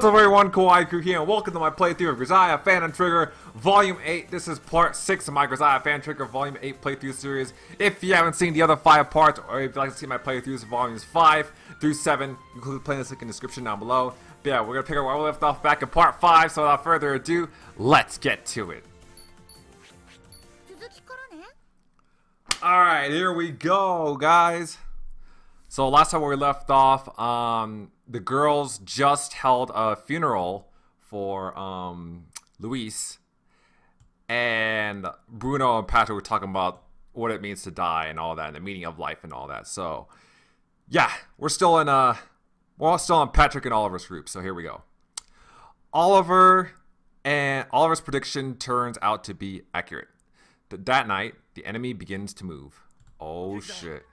What's up everyone, Kawaii Crew here, and welcome to my playthrough of Grisaia Fan and Trigger Volume 8. This is part 6 of my Grisaia Fan Trigger Volume 8 playthrough series. If you haven't seen the other 5 parts, or if you'd like to see my playthroughs of Volumes 5 through 7, include playlist link in the description down below. But yeah, we're going to pick up where we left off back in part 5, so without further ado, let's get to it. Alright, here we go, guys. So last time where we left off, the girls just held a funeral for Luis, and Bruno and Patrick were talking about what it means to die and all that, and the meaning of life and all that. So yeah, we're still in Patrick and Oliver's group. So here we go. Oliver's prediction turns out to be accurate. That night, the enemy begins to move. Oh shit.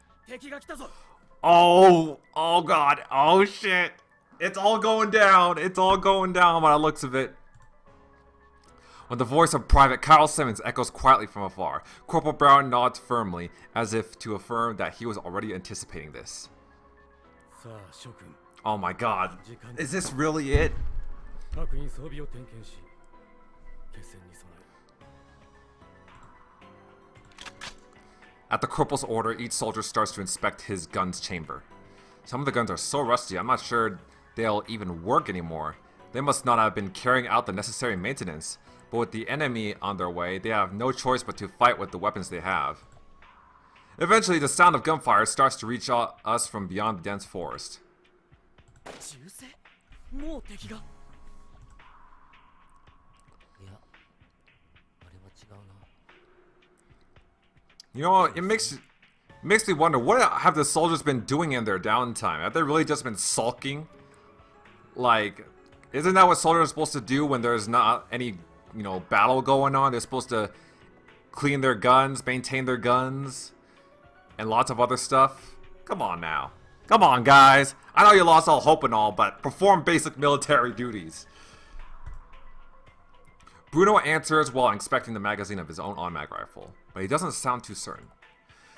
Oh god. Oh shit. It's all going down. It's all going down by the looks of it. When the voice of Private Kyle Simmons echoes quietly from afar, Corporal Brown nods firmly, as if to affirm that he was already anticipating this. Oh my god. Is this really it? At the corporal's order, each soldier starts to inspect his gun's chamber. Some of the guns are so rusty, I'm not sure they'll even work anymore. They must not have been carrying out the necessary maintenance, but with the enemy on their way, they have no choice but to fight with the weapons they have. Eventually, the sound of gunfire starts to reach us from beyond the dense forest. You know what, it makes me wonder, what have the soldiers been doing in their downtime? Have they really just been sulking? Like, isn't that what soldiers are supposed to do when there's not any, battle going on? They're supposed to clean their guns, maintain their guns, and lots of other stuff? Come on now. Come on, guys. I know you lost all hope and all, but perform basic military duties. Bruno answers while inspecting the magazine of his own automatic rifle, but he doesn't sound too certain.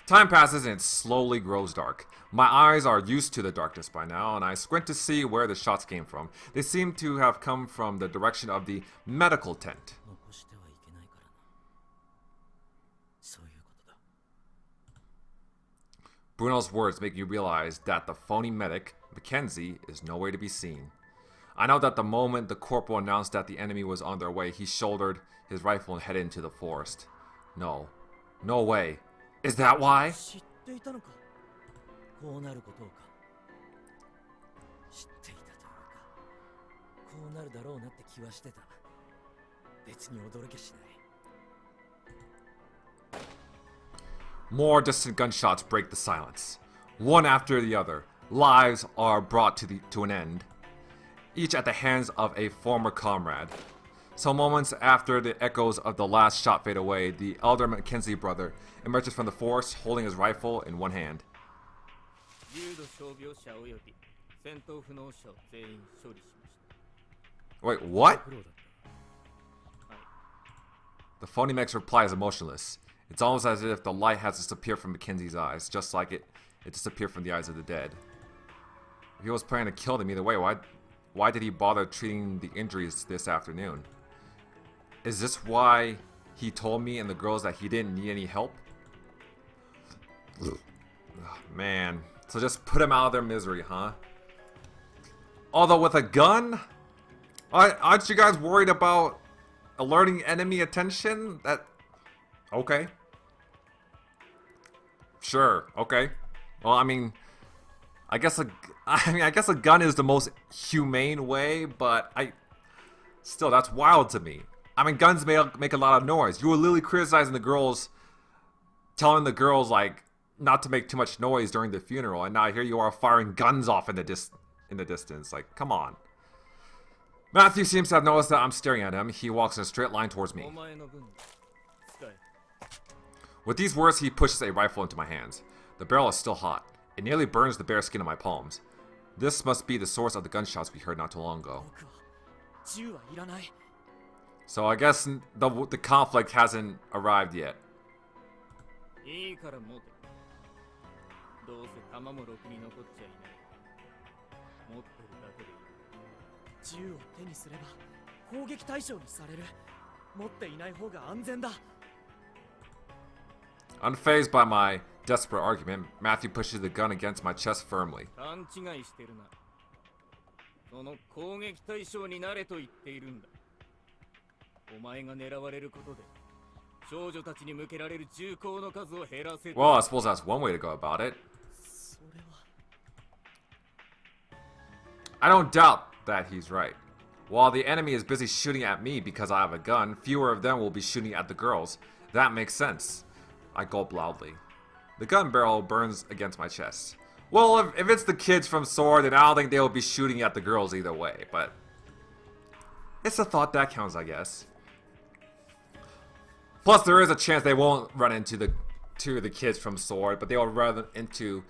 Time passes and it slowly grows dark. My eyes are used to the darkness by now, and I squint to see where the shots came from. They seem to have come from the direction of the medical tent. Bruno's words make me realize that the phony medic, Mackenzie, is nowhere to be seen. I know that the moment the corporal announced that the enemy was on their way, he shouldered his rifle and headed into the forest. No. No way. Is that why? More distant gunshots break the silence. One after the other, lives are brought to an end, each at the hands of a former comrade. Some moments after the echoes of the last shot fade away, the elder Mackenzie brother emerges from the forest holding his rifle in one hand. Wait, what? The phony mech's reply is emotionless. It's almost as if the light has disappeared from Mackenzie's eyes, just like it disappeared from the eyes of the dead. If he was planning to kill them either way, why did he bother treating the injuries this afternoon? Is this why he told me and the girls that he didn't need any help? Oh, man. So just put him out of their misery, huh? Although with a gun? Aren't you guys worried about alerting enemy attention? Okay. Sure, okay. Well, I guess a gun is the most humane way, but still, that's wild to me. Guns make a lot of noise. You were literally criticizing the girls, telling the girls not to make too much noise during the funeral, and now here you are firing guns off in the distance. Like, come on. Matthew seems to have noticed that I'm staring at him. He walks in a straight line towards me. With these words, he pushes a rifle into my hands. The barrel is still hot. It nearly burns the bare skin of my palms. This must be the source of the gunshots we heard not too long ago. So I guess the conflict hasn't arrived yet. 銃を手にすれば攻撃対象にされる。持っていない方が安全だ。 Unfazed by my desperate argument, Matthew pushes the gun against my chest firmly. 勘違いしてるな。その攻撃対象になれと言っているんだ。お前が狙われることで少女たちに向けられる銃口の数を減らせ。 Well, I suppose that's one way to go about it. それは I don't doubt that he's right. While the enemy is busy shooting at me because I have a gun, fewer of them will be shooting at the girls. That makes sense. I gulp loudly. The gun barrel burns against my chest. Well, if it's the kids from Sword, then I don't think they'll be shooting at the girls either way, but it's a thought that counts, I guess. Plus, there is a chance they won't run into the kids from Sword, but they'll run into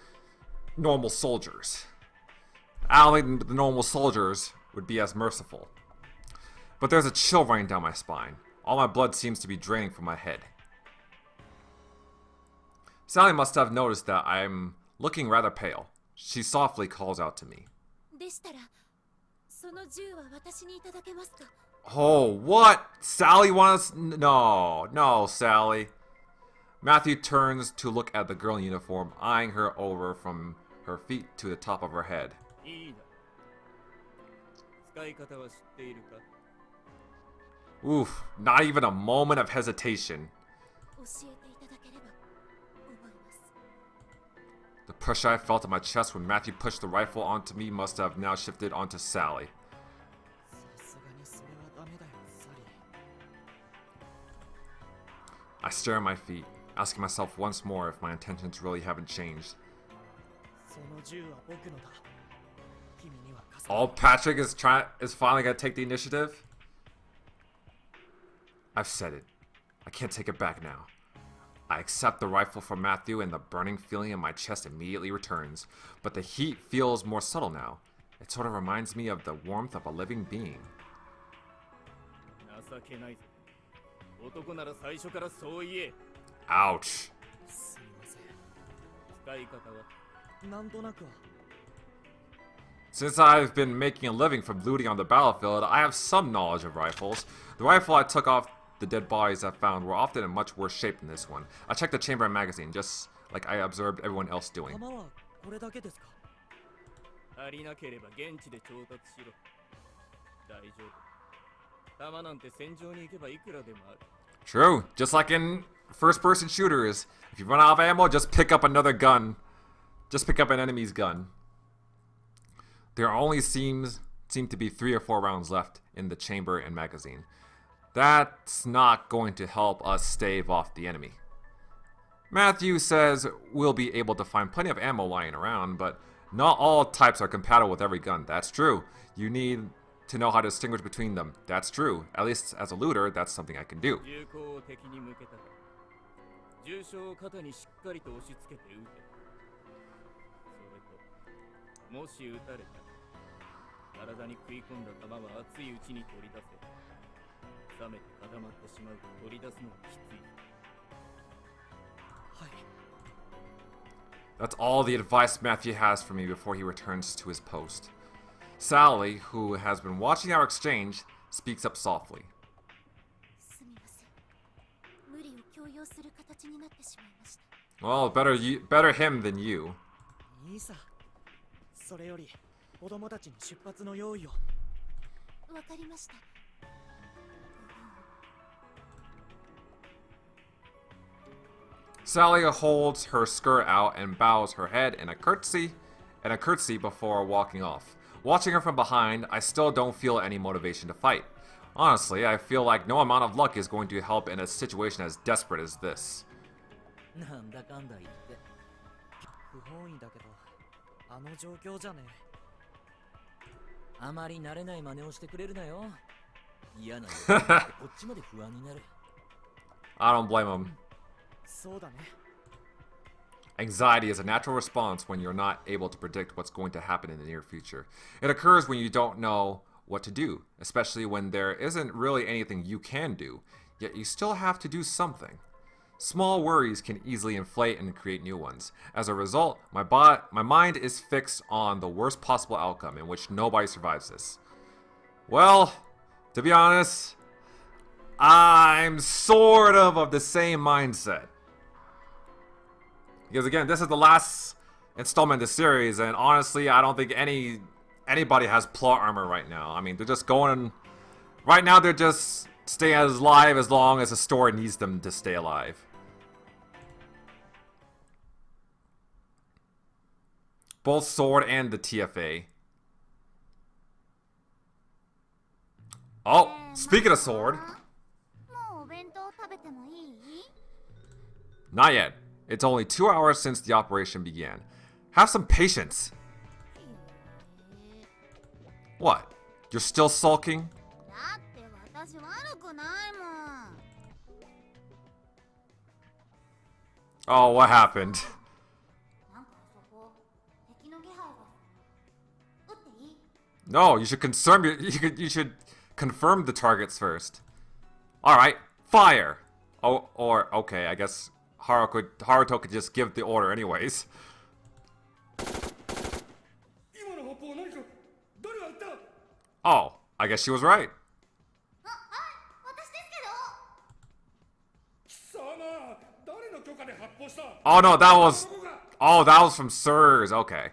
normal soldiers. I don't think the normal soldiers would be as merciful. But there's a chill running down my spine. All my blood seems to be draining from my head. Sally must have noticed that I'm looking rather pale. She softly calls out to me. でしたら、その銃は私にいただけますか? Oh, what? Sally wants... No, Sally. Matthew turns to look at the girl in uniform, eyeing her over from her feet to the top of her head. いいな。使い方は知っているか? Oof, not even a moment of hesitation. 教えていただければ覚えます。 The pressure I felt in my chest when Matthew pushed the rifle onto me must have now shifted onto Sally. さすがにそれはダメだよ、サリー。 I stare at my feet, asking myself once more if my intentions really haven't changed. その銃は僕のだ。君には貸せ。 Oh, Patrick is finally gonna take the initiative? I've said it. I can't take it back now. I accept the rifle from Matthew and the burning feeling in my chest immediately returns, but the heat feels more subtle now. It sort of reminds me of the warmth of a living being. 情けないぞ。男なら最初からそう言え。 Ouch. すみません。使い方は? なんとなくは。 Since I've been making a living from looting on the battlefield, I have some knowledge of rifles. The rifle I took off the dead bodies I found were often in much worse shape than this one. I checked the chamber and magazine, just like I observed everyone else doing. 弾はこれだけですか? 足りなければ現地で調達しろ。大丈夫。弾なんて戦場に行けばいくらでもある。 True, just like in first-person shooters. If you run out of ammo, just pick up another gun. Just pick up an enemy's gun. There only seem to be 3 or 4 rounds left in the chamber and magazine. That's not going to help us stave off the enemy. Matthew says we'll be able to find plenty of ammo lying around, but not all types are compatible with every gun. That's true. You need to know how to distinguish between them. That's true. At least as a looter, that's something I can do. 銃口を敵に向けたら、重傷を肩にしっかりと押し付けて撃て。それと、もし撃たれたら、体に食い込んだ弾は熱いうちに取り出せ。冷めて固まってしまうと取り出すのはきつい。はい。 That's all the advice Matthew has for me before he returns to his post. Sally, who has been watching our exchange, speaks up softly. すみません。無理を強要する形になってしまいました。 Well, better him than you. いいさ。それより子供たちに出発の用意を。わかりました。 Sally holds her skirt out and bows her head in a curtsy before walking off. Watching her from behind, I still don't feel any motivation to fight. Honestly, I feel like no amount of luck is going to help in a situation as desperate as this. なんだかんだ言って。不本意だけど、あの状況じゃね。あまり慣れない真似をしてくれるなよ。嫌なよ。こっちまで不安になる。I don't blame him. そうだね。 Anxiety is a natural response when you're not able to predict what's going to happen in the near future. It occurs when you don't know what to do, especially when there isn't really anything you can do, yet you still have to do something. Small worries can easily inflate and create new ones. As a result, my mind is fixed on the worst possible outcome in which nobody survives this. Well, to be honest, I'm sort of the same mindset. Because again, this is the last installment of the series, and honestly, I don't think anybody has plot armor right now. I mean, they're just going... Right now, they're just staying alive as long as the story needs them to stay alive. Both Sword and the TFA. Oh, speaking of Sword. Not yet. It's only 2 hours since the operation began. Have some patience. What? You're still sulking? Oh, what happened? No, you should confirm the targets first. All right, fire. Oh, or okay, I guess Haruto could just give the order anyways. Oh, I guess she was right. Oh no, that was from Sirs. Okay.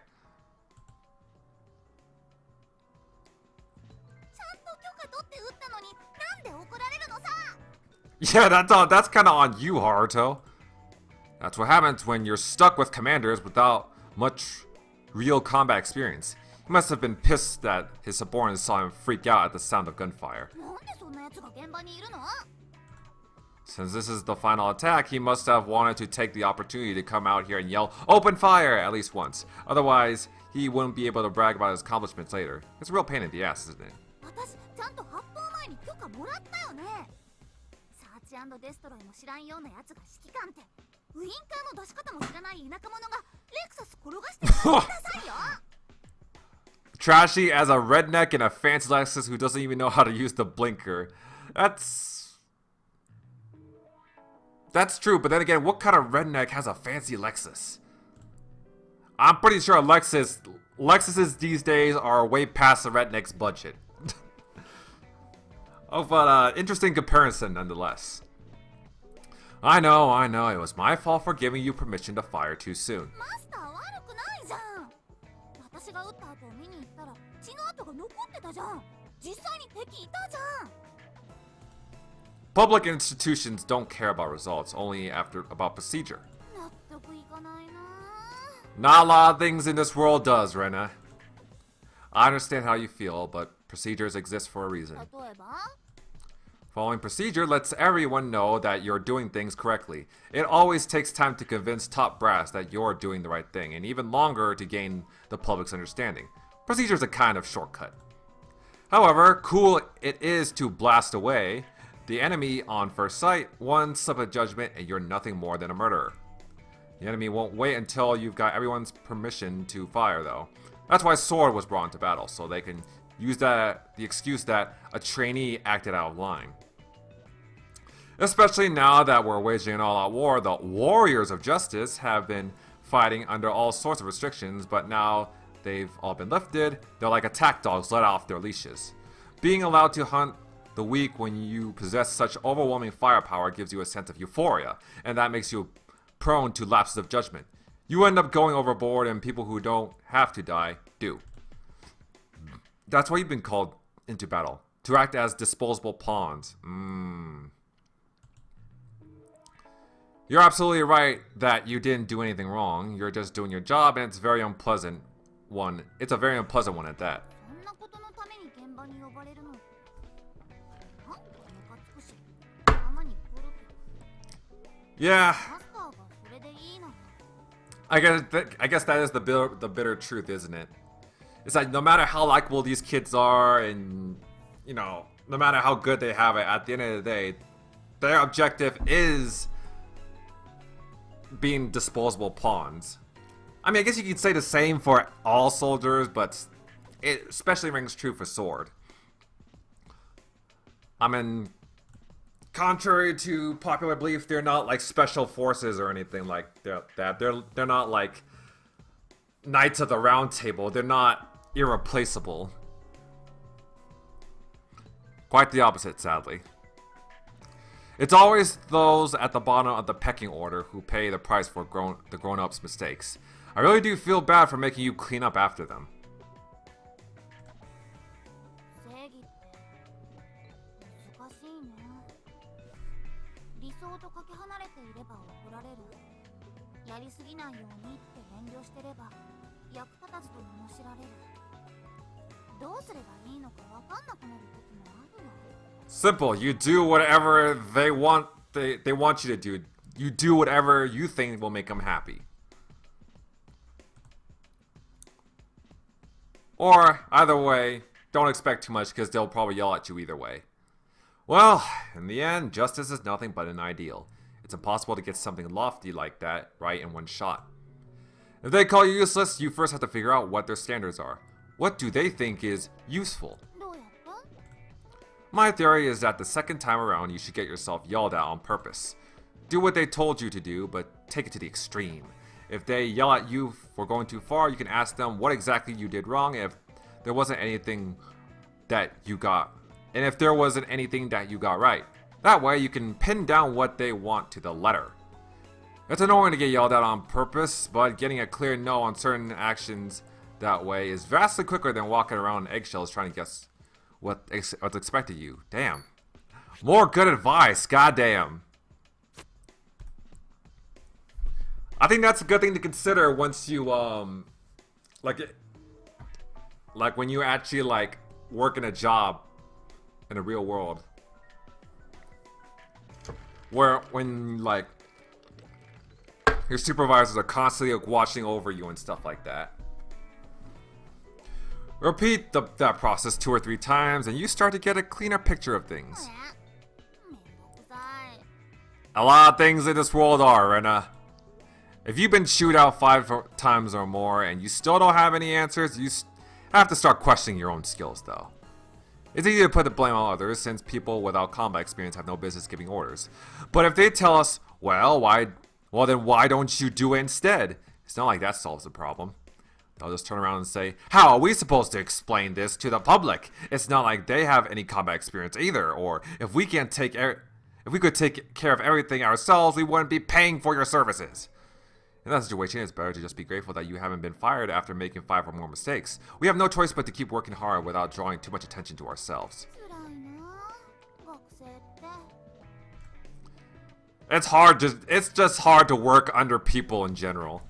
Yeah, that's kind of on you, Haruto. That's what happens when you're stuck with commanders without much real combat experience. He must have been pissed that his subordinates saw him freak out at the sound of gunfire. Since this is the final attack, he must have wanted to take the opportunity to come out here and yell, "Open fire!" at least once. Otherwise, he wouldn't be able to brag about his accomplishments later. It's a real pain in the ass, isn't it? Trashy as a redneck in a fancy Lexus who doesn't even know how to use the blinker. That's true, but then again, what kind of redneck has a fancy Lexus? I'm pretty sure Lexuses these days are way past the redneck's budget. Oh, but interesting comparison nonetheless. I know, it was my fault for giving you permission to fire too soon. Public institutions don't care about results, only about procedure. Not a lot of things in this world does, Rena. I understand how you feel, but procedures exist for a reason. Following procedure lets everyone know that you're doing things correctly. It always takes time to convince top brass that you're doing the right thing, and even longer to gain the public's understanding. Procedure is a kind of shortcut. However, cool it is to blast away the enemy on first sight, one slip of judgment, and you're nothing more than a murderer. The enemy won't wait until you've got everyone's permission to fire, though. That's why Sword was brought into battle, so they can use the excuse that a trainee acted out of line. Especially now that we're waging an all-out war, the Warriors of Justice have been fighting under all sorts of restrictions, but now they've all been lifted. They're like attack dogs let off their leashes. Being allowed to hunt the weak when you possess such overwhelming firepower gives you a sense of euphoria, and that makes you prone to lapses of judgment. You end up going overboard, and people who don't have to die do. That's why you've been called into battle, to act as disposable pawns. You're absolutely right that you didn't do anything wrong. You're just doing your job, and it's a very unpleasant one. It's a very unpleasant one at that. Yeah. I guess that is the bitter truth, isn't it? It's like no matter how likable these kids are, and you know, no matter how good they have it, at the end of the day, their objective is being disposable pawns. I mean, I guess you could say the same for all soldiers, but it especially rings true for Sword. I mean, contrary to popular belief, they're not like special forces or anything like that. They're not like Knights of the Round Table. They're not irreplaceable. Quite the opposite, sadly. It's always those at the bottom of the pecking order who pay the price for the grown-ups' mistakes. I really do feel bad for making you clean up after them. 正義って難しいね。理想とかけ離れていれば怒られる。やりすぎないようにって遠慮してれば役立たずと罵られる。どうすればいいのかわかんなくなる時もあるよ。 Simple. You do whatever they want. They want you to do. You do whatever you think will make them happy. Or either way, don't expect too much because they'll probably yell at you either way. Well, in the end, justice is nothing but an ideal. It's impossible to get something lofty like that right in one shot. If they call you useless, you first have to figure out what their standards are. What do they think is useful? どうやって？ My theory is that the second time around, you should get yourself yelled at on purpose. Do what they told you to do, but take it to the extreme. If they yell at you for going too far, you can ask them what exactly you did wrong if there wasn't anything that you got. And if there wasn't anything that you got right. That way, you can pin down what they want to the letter. It's annoying to get yelled at on purpose, but getting a clear no on certain actions that way is vastly quicker than walking around on eggshells trying to guess what's expected of you. Damn. More good advice, goddamn. I think that's a good thing to consider once you, like when you actually, like, work in a job in the real world. When, like, your supervisors are constantly watching over you and stuff like that. Repeat that process 2 or 3 times and you start to get a cleaner picture of things. めんどくさい。 A lot of things in this world are, and if you've been chewed out 5 times or more and you still don't have any answers, you have to start questioning your own skills, though. It's easy to put the blame on others since people without combat experience have no business giving orders. But if they tell us, well, then why don't you do it instead? It's not like that solves the problem. They'll just turn around and say, how are we supposed to explain this to the public? It's not like they have any combat experience either, or if we could take care of everything ourselves, we wouldn't be paying for your services. In that situation, it's better to just be grateful that you haven't been fired after making 5 or more mistakes. We have no choice but to keep working hard without drawing too much attention to ourselves. 辛いな。学生って。 It's just hard to work under people in general.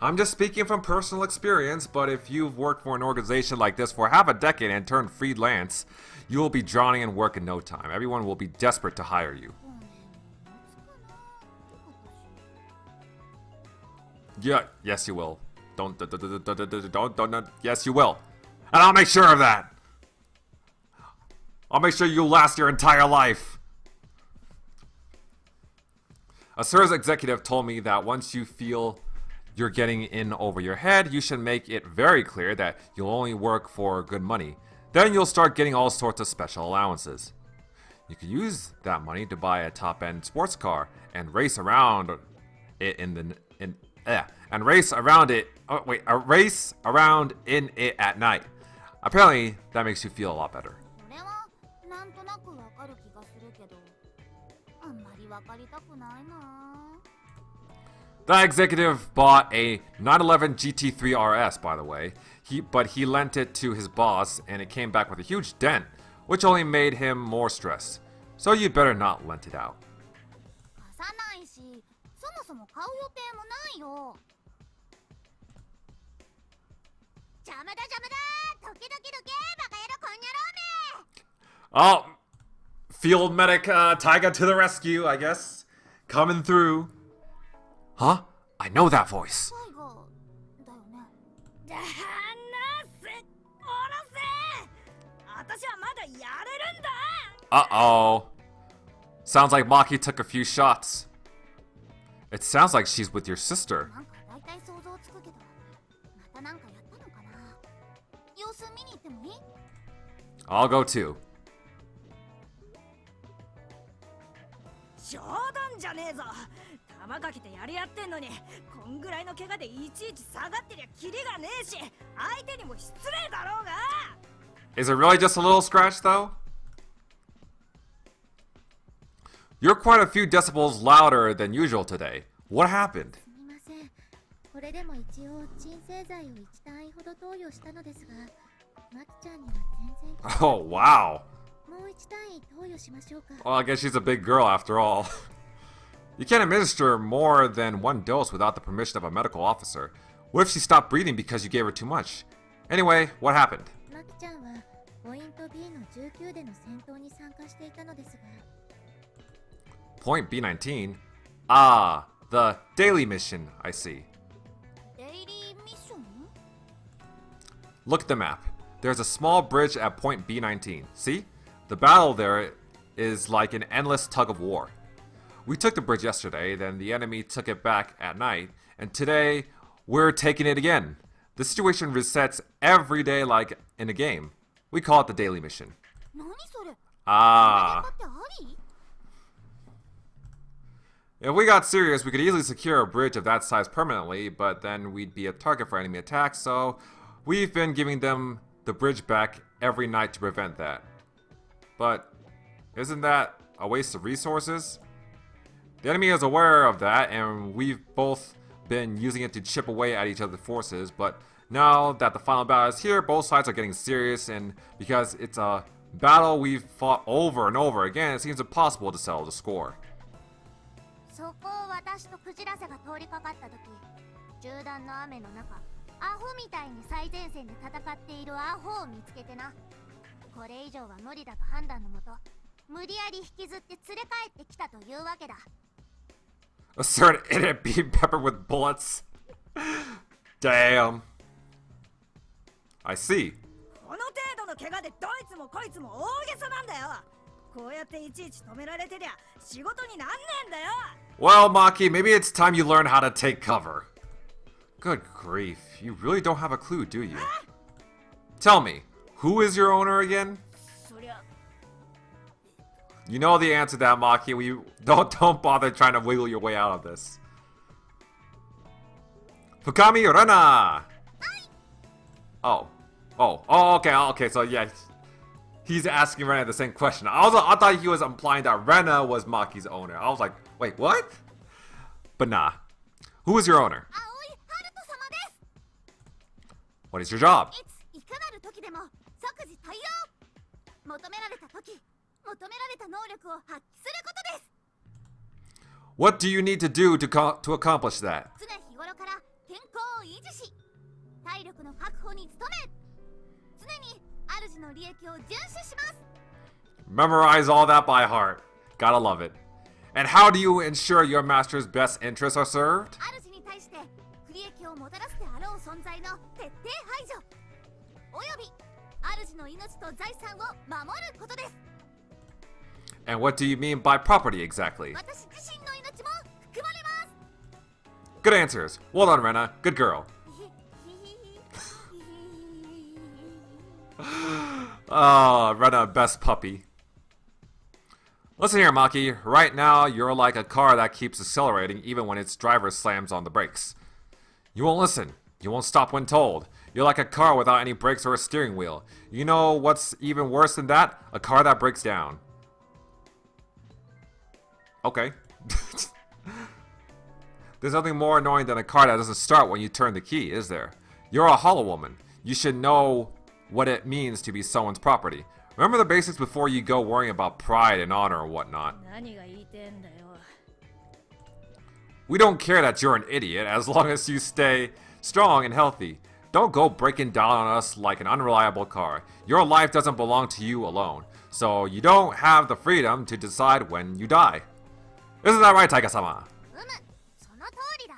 I'm just speaking from personal experience, but if you've worked for an organization like this for half a decade and turned freelance, you will be drowning in work in no time. Everyone will be desperate to hire you. ごめん、持つかな。私。 Yeah, yes you will. Don't, yes you will. And I'll make sure of that. I'll make sure you last your entire life. A SIRS executive told me that once you feel you're getting in over your head, you should make it very clear that you'll only work for good money. Then you'll start getting all sorts of special allowances. You can use that money to buy a top-end sports car and race around it race around in it at night. Apparently, that makes you feel a lot better. これはなんとなくわかる気がするけど、あんまりわかりたくないな。 That executive bought a 911 GT3 RS, by the way. But he lent it to his boss, and it came back with a huge dent, which only made him more stressed. So you better not lent it out. 貸さないし、そもそも買う予定もないよ。邪魔だ邪魔だ。どけどけどけ、バカ野郎こんにゃろうめ。 Oh, field medic Taiga to the rescue, I guess. Coming through. Huh? I know that voice. 最後だよね。だなせ、おろせ。私はまだやれるんだ。Uh-oh. Sounds like Maki took a few shots. It sounds like she's with your sister. なんか大体想像つくけど、またなんかやったのかな。様子見に行ってもいい？ I'll go too. 冗談じゃねえぞ。玉かけてやり合ってんのに、こんぐらいの怪我でいちいち下がってりゃキリがねえし、相手にも失礼だろうが。 Is it really just a little scratch, though? You're quite a few decibels louder than usual today. What happened? すみません。これでも一応鎮静剤を1単位ほど投与したのですが、マキちゃんには全然 Oh, wow. もう1単位投与しましょうか。 Well, I guess she's a big girl after all. You can't administer more than one dose without the permission of a medical officer. What if she stopped breathing because you gave her too much? Anyway, what happened? マキちゃんはポイント B の19での戦闘に参加していたのですが、 Point B19? Ah, the daily mission, I see. デイリーミッション？ Look at the map. There's a small bridge at point B19. See? The battle there is like an endless tug of war. We took the bridge yesterday, then the enemy took it back at night, and today we're taking it again. The situation resets every day like in a game. We call it the daily mission. 何それ？ Ah. 戦ってあり？ If we got serious, we could easily secure a bridge of that size permanently, but then we'd be a target for enemy attacks, so we've been giving them the bridge back every night to prevent that. But isn't that a waste of resources? The enemy is aware of that, and we've both been using it to chip away at each other's forces, but now that the final battle is here, both sides are getting serious, and because it's a battle we've fought over and over again, it seems impossible to settle the score. そこを私とクジラサが通りかかった時、銃弾の雨の中、アホみたいに最前線で戦っているアホを見つけてな。これ以上は無理だと判断のもと、無理やり引きずって連れ帰ってきたというわけだ。 A certain idiot being peppered with bullets. Damn. I see. この程度の怪我でどいつもこいつも大げさなんだよ。こうやっていちいち止められてりゃ仕事になんねえんだよ。 Well, Maki, maybe it's time you learn how to take cover. Good grief, you really don't have a clue, do you? Tell me, who is your owner again? そりゃ You know the answer to that, Maki. We don't bother trying to wiggle your way out of this. Fukami Rana. Oh, okay. So yeah, he's asking Rena the same question. I thought he was implying that Rena was Maki's owner. I was like, wait, what? But nah. Who is your owner? 青いハルト様です。 What is your job? いかなる時でも即時対応。求められた時、求められた能力を発揮することです。 What do you need to do to accomplish that? 常日頃から健康を維持し、体力の確保に努め、常に主の利益を遵守します。 Memorize all that by heart. Gotta love it. And how do you ensure your master's best interests are served? 主に対して不利益をもたらすであろう存在の徹底排除、および主の命と財産を守ることです。 And what do you mean by property exactly? 私自身の命も含まれます。 Good answers. Well done, Rena. Good girl. Oh, Rena, best puppy. Listen here, Maki. Right now, you're like a car that keeps accelerating even when its driver slams on the brakes. You won't listen. You won't stop when told. You're like a car without any brakes or a steering wheel. You know what's even worse than that? A car that breaks down. Okay. There's nothing more annoying than a car that doesn't start when you turn the key, is there? You're a hollow woman. You should know what it means to be someone's property. Remember the basics before you go worrying about pride and honor or whatnot. 何が言いてんだよ。 We don't care that you're an idiot as long as you stay strong and healthy. Don't go breaking down on us like an unreliable car. Your life doesn't belong to you alone, so you don't have the freedom to decide when you die. Isn't that right, Taika-sama? その通りだ。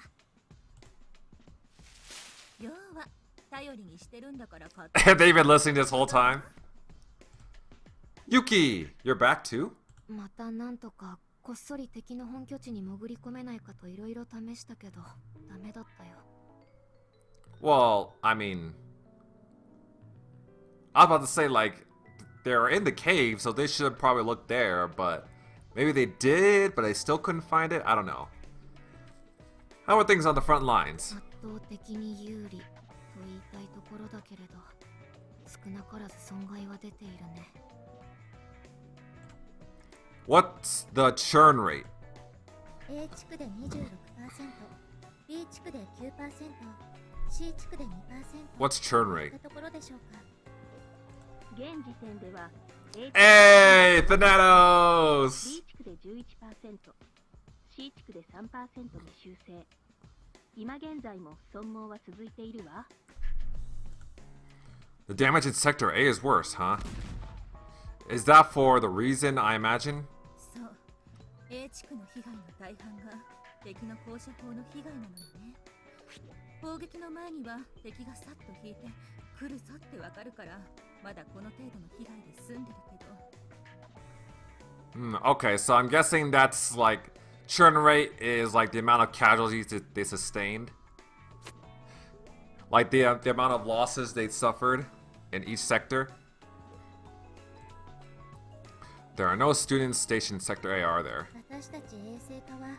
要は頼りにしてるんだからか。 Have they been listening this whole time? Yuki, you're back too? またなんとかこっそり敵の本拠地に潜り込めないかといろいろ試したけどダメだったよ。 Well, I mean, I was about to say, like, they're in the cave, so they should probably look there, but maybe they did, but they still couldn't find it? I don't know. How are things on the front lines? 圧倒的に有利と言いたいところだけれど少なからず損害は出ているね。What's the churn rate? A 地区で 26%、B 地区で 9%、C 地区で 2%。 What's churn rate? ところでしょうか。現時点では A 地区 Hey, Thanatos! B 地区で 11%、C 地区で 3% に修正。今現在も損耗は続いているわ。The damage in Sector A is worse, huh? Is that for the reason, I imagine? そう A 地区の被害の大半が敵の放射砲の被害なのよね。砲撃の前には敵がさっと引いて来るぞってわかるからまだこの程度の被害で済んでるけど。 Okay, so I'm guessing that's like churn rate is like the amount of casualties that they sustained, like the amount of losses they suffered in each sector. There are no students stationed in Sector A, are there? 私たち衛星課は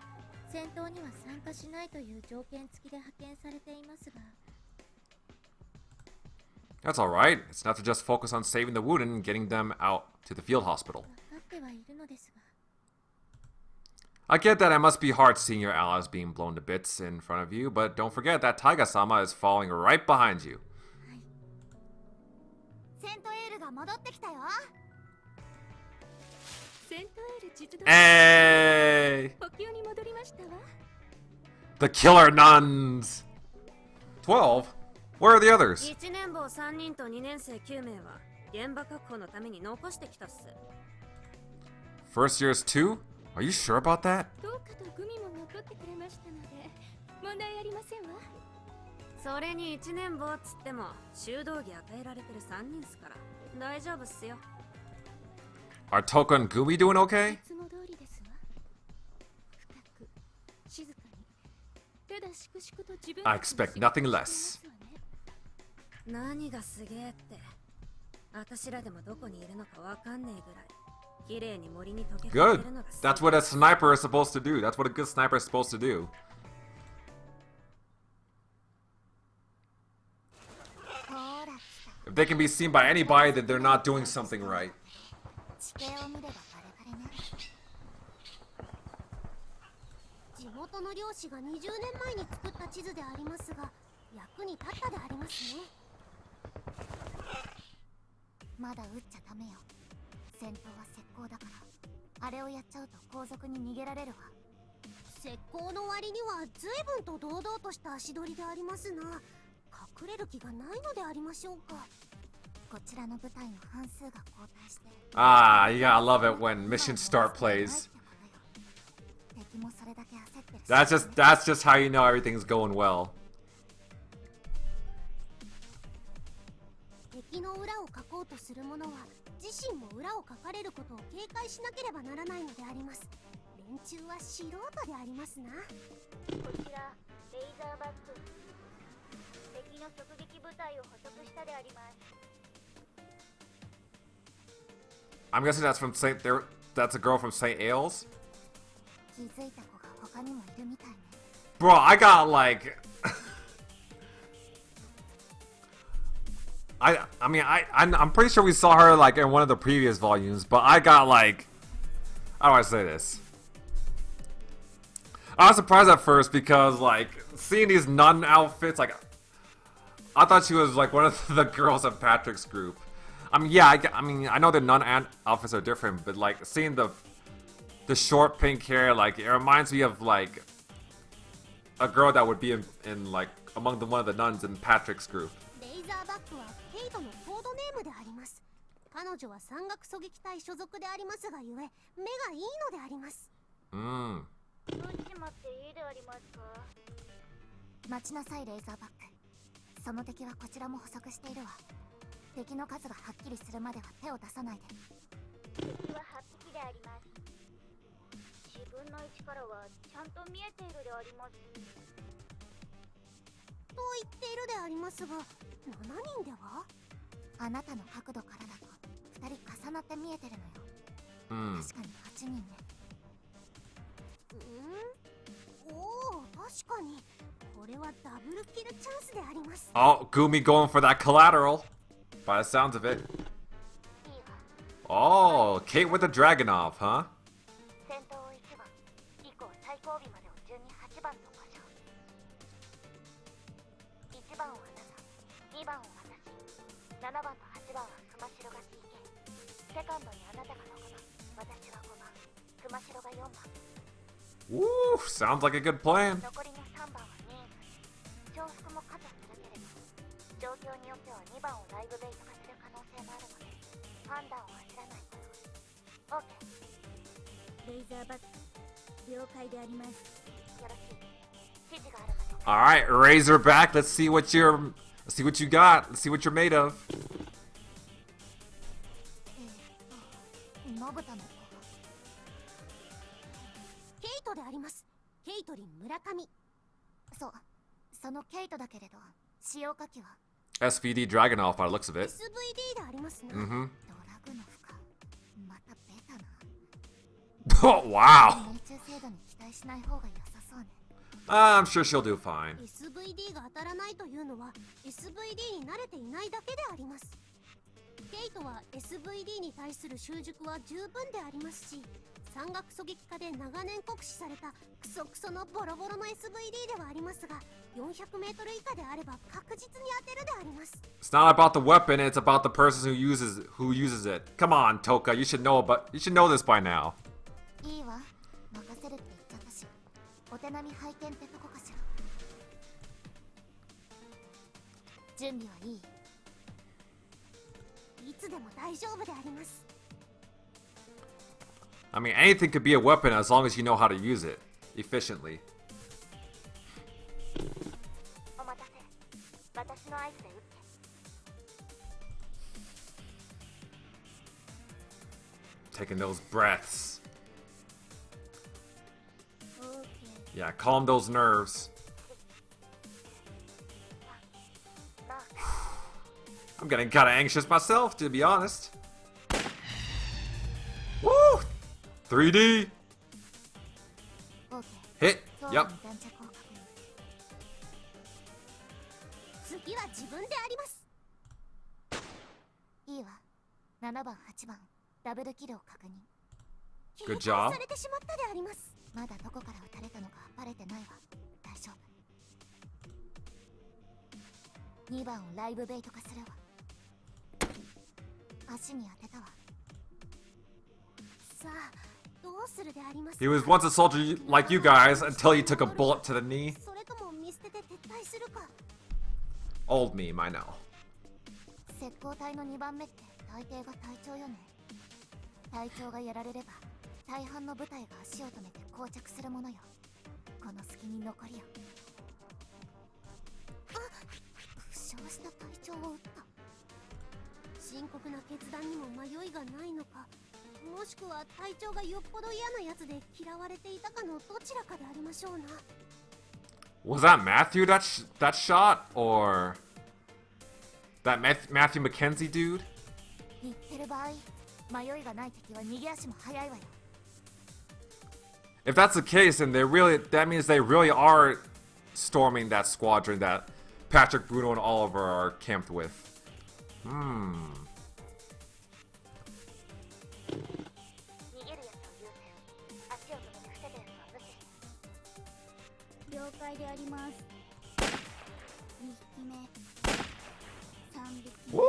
戦闘には参加しないという条件付きで派遣されていますが。 That's alright. It's enough to just focus on saving the wounded and getting them out to the field hospital. 分かってはいるのですが。 I get that it must be hard seeing your allies being blown to bits in front of you, but don't forget that Taiga-sama is following right behind you. セントエールが戻ってきたよ。セントエール実動 Hey! 補給に戻りましたわ。 The killer nuns! 12? Where are the others? 1年坊3人と2年生9名は現場確保のために残してきたっす。 First years too? Are you sure about that? トーカとグミも残ってくれましたので問題ありませんわ。それに1年坊っつっても修道着与えられてる3人っすから大丈夫っすよ。 Are Toka and Gumi doing okay? いつも通りですわ。深く静かに。ただ粛々と自分 I expect nothing less. 何がすげえって私らでもどこにいるのかわかんねえぐらい綺麗に森に溶け込ん Good. でるのが That's what a sniper is supposed to do. That's what a good sniper is supposed to do. ほーら If they can be seen by anybody, then they're not doing something right. 地形を見ればバレバレね。地元の漁師が20年前に作った地図でありますが役に立ったでありますね。まだ撃っちゃダメよ。戦闘は石膏だからあれをやっちゃうと後続に逃げられるわ。石膏の割には随分と堂々とした足取りでありますな。隠れる気がないのでありましょうか。こちらの部隊の半数が交代して。 Ah, you gotta love it when mission start plays. 敵もそれだけ焦ってるし。 That's just how you know everything's going well. 敵の裏をかこうとする者は自身も裏をかかれることを警戒しなければならないのであります。連中は素人でありますな。こちらレイザーバック。敵の狙撃部隊を捕捉したであります。 I'm guessing that's from Saint. That's a girl from Saint Ailes. 気づいた子が他にもいるみたいね。 Bro, I got like. I'm pretty sure we saw her like in one of the previous volumes, but I got like. How do I say this? I was surprised at first because like seeing these nun outfits, like I thought she was like one of the girls in Patrick's group. I mean, yeah, I know the nun outfits are different, but like seeing the short pink hair, like it reminds me of like a girl that would be in like among one of the nuns in Patrick's group. レイザーバックはケイトのコードネームであります。彼女は山岳狙撃隊所属でありますがゆえ目がいいのであります。どっちもっていいでありますか。待ちなさいレイザーバック。その敵はこちらも捕捉しているわ。敵の数がはっきりするまでは手を出さないで。敵は8匹であります。自分の位置からはちゃんと見えているであります。と言っているでありますが、7人では？あなたの角度からだと2人重なって見えてるのよ。確かに8人ね。おお、確かに。これはダブルキルチャンスであります。Oh, Gumi going for that collateral. By the sounds of it. Oh, Kate with the Dragonov, huh? Woo, sounds like a good plan. All right, Razorback. Let's see what you got. Let's see what you're made of. まぶたのケイトであります。ケイトリン村上。そのケイトだけれど使用書きは SVD Dragonov by the looks of it. SVD でありますね。Mm-hmm. ドラグノフか。またベタな。Oh, wow. 命中精度に期待しない方が良さそうね。I'm sure she'll do fine. SVD が当たらないというのは SVD に慣れていないだけであります。ケイトは SVD に対する習熟は十分でありますし、山岳狙撃家で長年酷使されたクソクソのボロボロの SVD ではありますが、400メートル以下であれば確実に当てるであります。It's not about the weapon, it's about the person who uses it. Come on, Toka, you should know this by now. いいわ、任せるって言っちゃったし、お手並み拝見ってとこかしら。準備はいい？いつでも大丈夫であります。I mean, anything could be a weapon as long as you know how to use it efficiently. お待たせ。私の合図で撃って。 Taking those breaths. Yeah, calm those nerves. I'm getting kind of anxious myself, to be honest. Woo! 3D! Hit! Yep. 次は自分であります。いいわ。7番、8番、ダブルキルを確認。 Good job. されてしまったであります。まだどこから撃たれたのかバレてないわ。大丈夫。2番をライブベイト化するわ。足に当てたわ。さあ、どうするでありますか。 He was once a soldier like you guys until he took a bullet to the knee. それとも見捨てて撤退するか。 Old meme, I know. 石膏隊の2番目って大抵が隊長よね。隊長がやられれば大半の部隊が足を止めて膠着するものよ。この隙に残りよ。あ、負傷した隊長を撃った。深刻な決断にも迷いがないのか、もしくは隊長がよっぽど嫌なやつで嫌われていたかのどちらかでありましょうな。 Was that Matthew that shot? Or that Matthew McKenzie dude? 言ってる場合、迷いがない敵は逃げ足も速いわよ。 If that's the case, then that means they really are storming that squadron that Patrick, Bruno, and Oliver are camped with. 逃げるやつを優先。足を止めて伏せたやつは無視。了解であります。2匹目、3匹目。 Woo!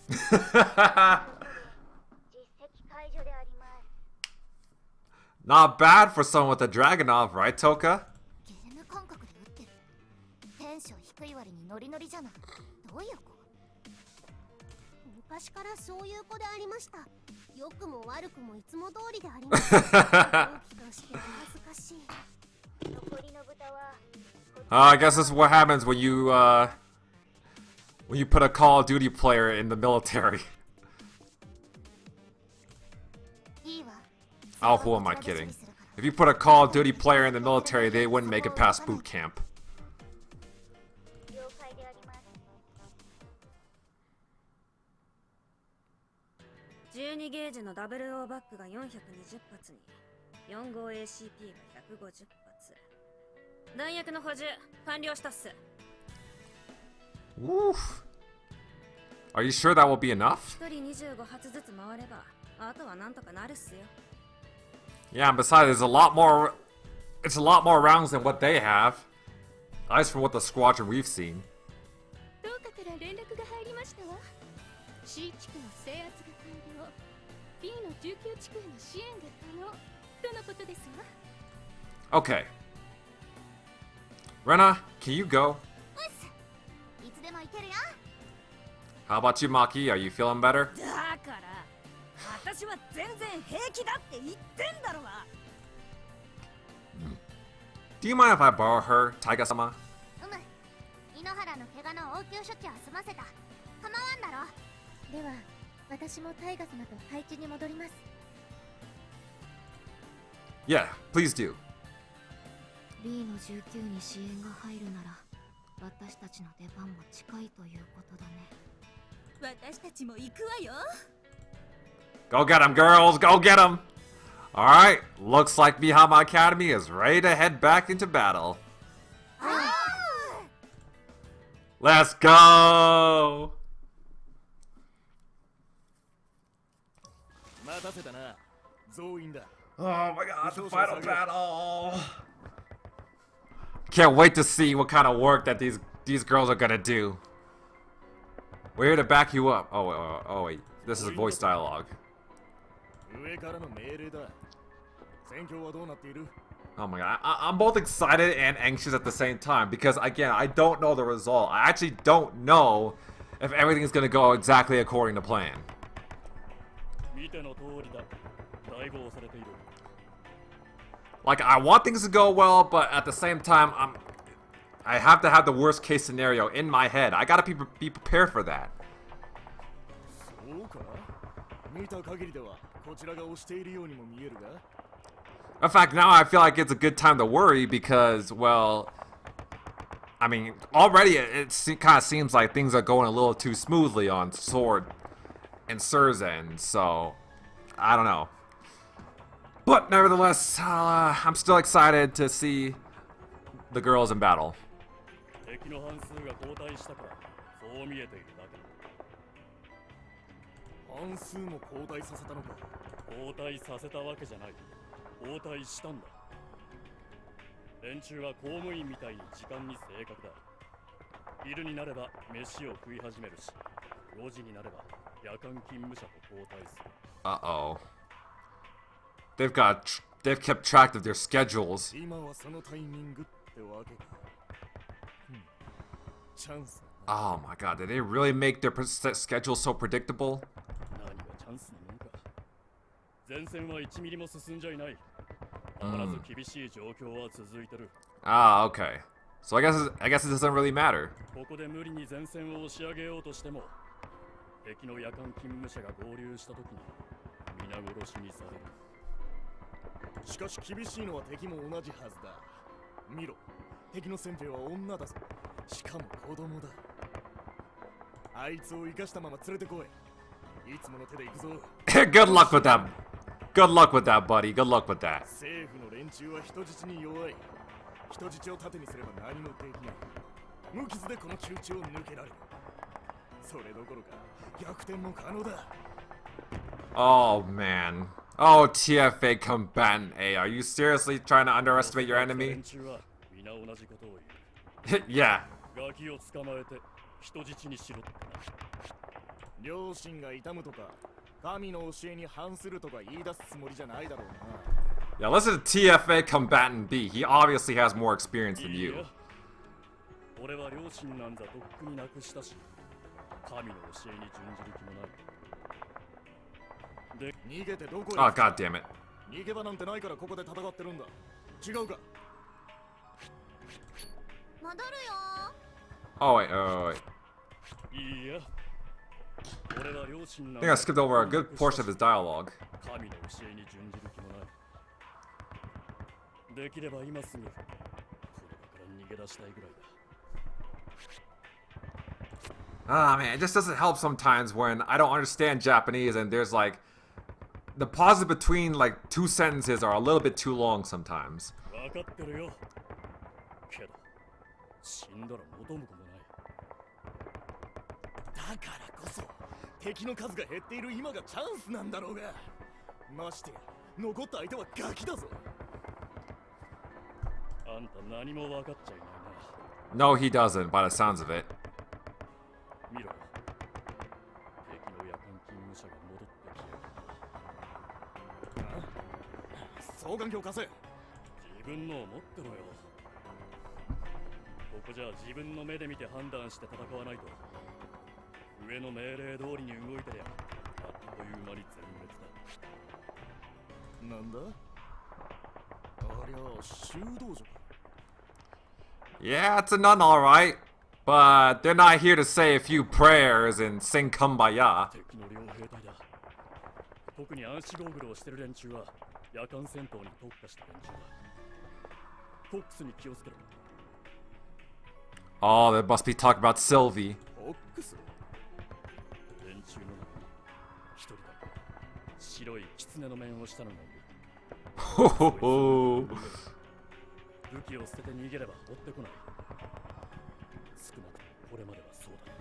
実績解除であります。 Not bad for someone with a Dragonov, right, Toka? ゲーム感覚で打ってる。テンション低い割にノリノリじゃない。どういう子？昔からそういう子でありました。良くも悪くもいつも通りであります。同期として恥ずかしい。残りの豚は。I guess this is what happens when you put a Call of Duty player in the military. Oh, who am I kidding? If you put a Call of Duty player in the military, they wouldn't make it past boot camp. 12ゲージの WO バックが420発に 45ACP が150発。弾薬の補充完了したっす。 Woof. Are you sure that will be enough? 1人25発ずつ回ればあとはなんとかなるっすよ。 Yeah, and besides, it's a lot more rounds than what they have. At least from what the squadron we've seen. どうかくら連絡が入りましたわ。C 地区の制圧が完了。B の19地区への支援が可能とのことですわ。 Okay. Rena, can you go? いつでも行けるよ。 How about you, Maki? Are you feeling better? だから私は全然平気だって言ってんだろが。 Do you mind if I borrow her, Taiga-sama? 井ノ原の怪我の応急処置は済ませた。構わんだろ。では私もタイガ様と配置に戻ります。 Yeah, please do. B の19に支援が入るなら私たちの出番も近いということだね。私たちも行くわよ。 Go get him, girls! Go get him! Alright, looks like Mihama Academy is ready to head back into battle. Let's go! 待たせたな。増員だ。 Oh my god, the final battle! Can't wait to see what kind of work that these girls are gonna do. We're here to back you up. Oh wait, this is voice dialogue. 上からの命令だ。戦況はどうなっている？ Oh my god, I'm both excited and anxious at the same time because again, I don't know the result. I actually don't know if everything's gonna go exactly according to plan. 見ての通りだ。大暴されている。 Like, I want things to go well, but at the same time, I have to have the worst case scenario in my head. I gotta be prepared for that. そうか？見た限りではこちらが押しているようにも見えるが。 In fact, now I feel like it's a good time to worry because, well, I mean, already it kind of seems like things are going a little too smoothly on Sword and Sur's end, so I don't know. But nevertheless, I'm still excited to see the girls in battle. 敵の半数が交代したからそう見えているだけだ。半数も交代させたのか。交代させたわけじゃない。交代したんだ。連中は公務員みたいに時間に正確だ。昼になれば飯を食い始めるし、5時になれば夜間勤務者と交代する。Uh-oh. They've kept track of their schedules. 今はそのタイミングってわけか。チャンス。 Oh my god, did they really make their schedule so predictable? 何がチャンスなもんか。前線は1ミリも進んじゃいない。変わらず厳しい状況は続いてる。Ah, okay. So I guess it doesn't really matter. ここで無理に前線を押し上げようとしても、敵の夜間勤務者が合流した時に皆殺しにされる。しかし厳しいのは敵も同じはずだ。見ろ、敵の先兵は女だぞ。しかも子供だ。あいつを生かしたまま連れてこい。いつもの手で行くぞ。Good luck with that. Good luck with that, buddy. Good luck with that. 政府の連中は人質に弱い。人質を盾にすれば何もできない。無傷でこの窮地を抜けられる。それどころか逆転も可能だ。 Oh man. Oh, TFA combatant A. Are you seriously trying to underestimate your enemy? Yeah. ガキを捕まえて人質にしろ。両親が痛むとか、神の教えに反するとか言い出すつもりじゃないだろうな。 Yeah, listen to TFA combatant B. He obviously has more experience than you. 俺は両親なんざとっくになくしたし、神の教えに準じる気もない。 Oh, god damn it. 逃げ場なんてないからここで戦ってるんだ。違うか。戻るよ。 Oh, wait. I think I skipped over a good portion of his dialogue. 神の教えに準じる気もない。できれば今すぐこの場から逃げ出したいぐらいだ。 Ah, man, it just doesn't help sometimes when I don't understand Japanese and there's like the pauses between like two sentences are a little bit too long sometimes. 分かってるよ。けど死んだら元も子もない。だからこそ敵の数が減っている今がチャンスなんだろうが。ましてや残った相手はガキだぞ。あんた何も分かっちゃいないな。 No, he doesn't, by the sounds of it. 双眼鏡貸せ。自分のを持ってろよ。ここじゃ自分の目で見て判断して戦わないと。上の命令通りに動いてりゃあっという間に全滅だ。なんだありゃ修道女か。 Yeah, it's a nun, alright. But they're not here to say a few prayers and sing kumbaya. 敵の両兵隊だ。特に暗視ゴーグルをしてる連中は夜間戦闘に特化した連中だ。フォックスに気をつけろ。 Oh, they must be talking about Sylvie. フォックス。連中の中に一人だけ白い狐の面をしたのがいる。 Ho ho ho. 武器を捨てて逃げれば追ってこない。少なくともこれまではそうだっ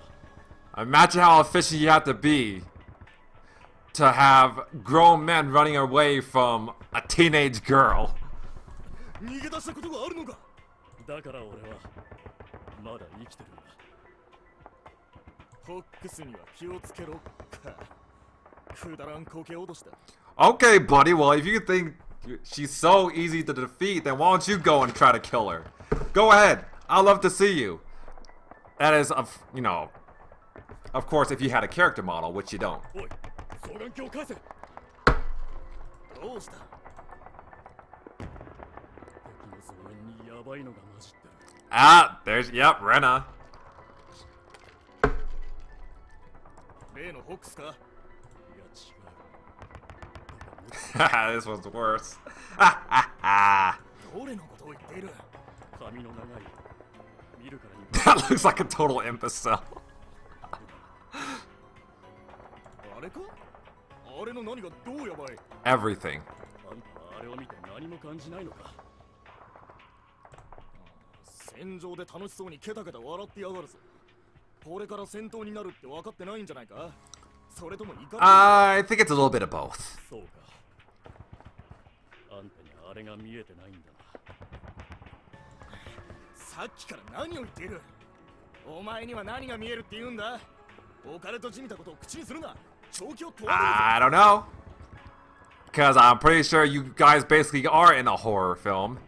た。 Imagine how efficient you have to be to have grown men running away from a teenage girl. 逃げ出したことがあるのか。だから俺はまだ生きてるんだ。フォックスには気をつけろか。くだらんこけ落とした。 Okay, buddy. Well, if you think she's so easy to defeat, then why don't you go and try to kill her? Go ahead. I'd love to see you. That is, you know, of course, if you had a character model, which you don't. おい、双眼鏡返せ。どうした。敵の増援にヤバいのが混じってる。 Ah, there's, yep, Rena. 例のフォックスか。いや違う。 This one's worse. Ha ha ha. どれのことを言っている。髪の長い。見るからに。 That looks like a total imbecile. あれか。あれの何がどうやばい。 Everything. あんたはあれを見て何も感じないのか。戦場で楽しそうにケタケタ笑ってやがるぞ。これから戦闘になるって分かってないんじゃないか。それともいか。 I think it's a little bit of both. そうか。あんたにあれが見えてないんだな。さっきから何を言っている。お前には何が見えるって言うんだ。オカルトじみたことを口にするな。長期を問われるぞ。 I don't know. Because I'm pretty sure you guys basically are in a horror film.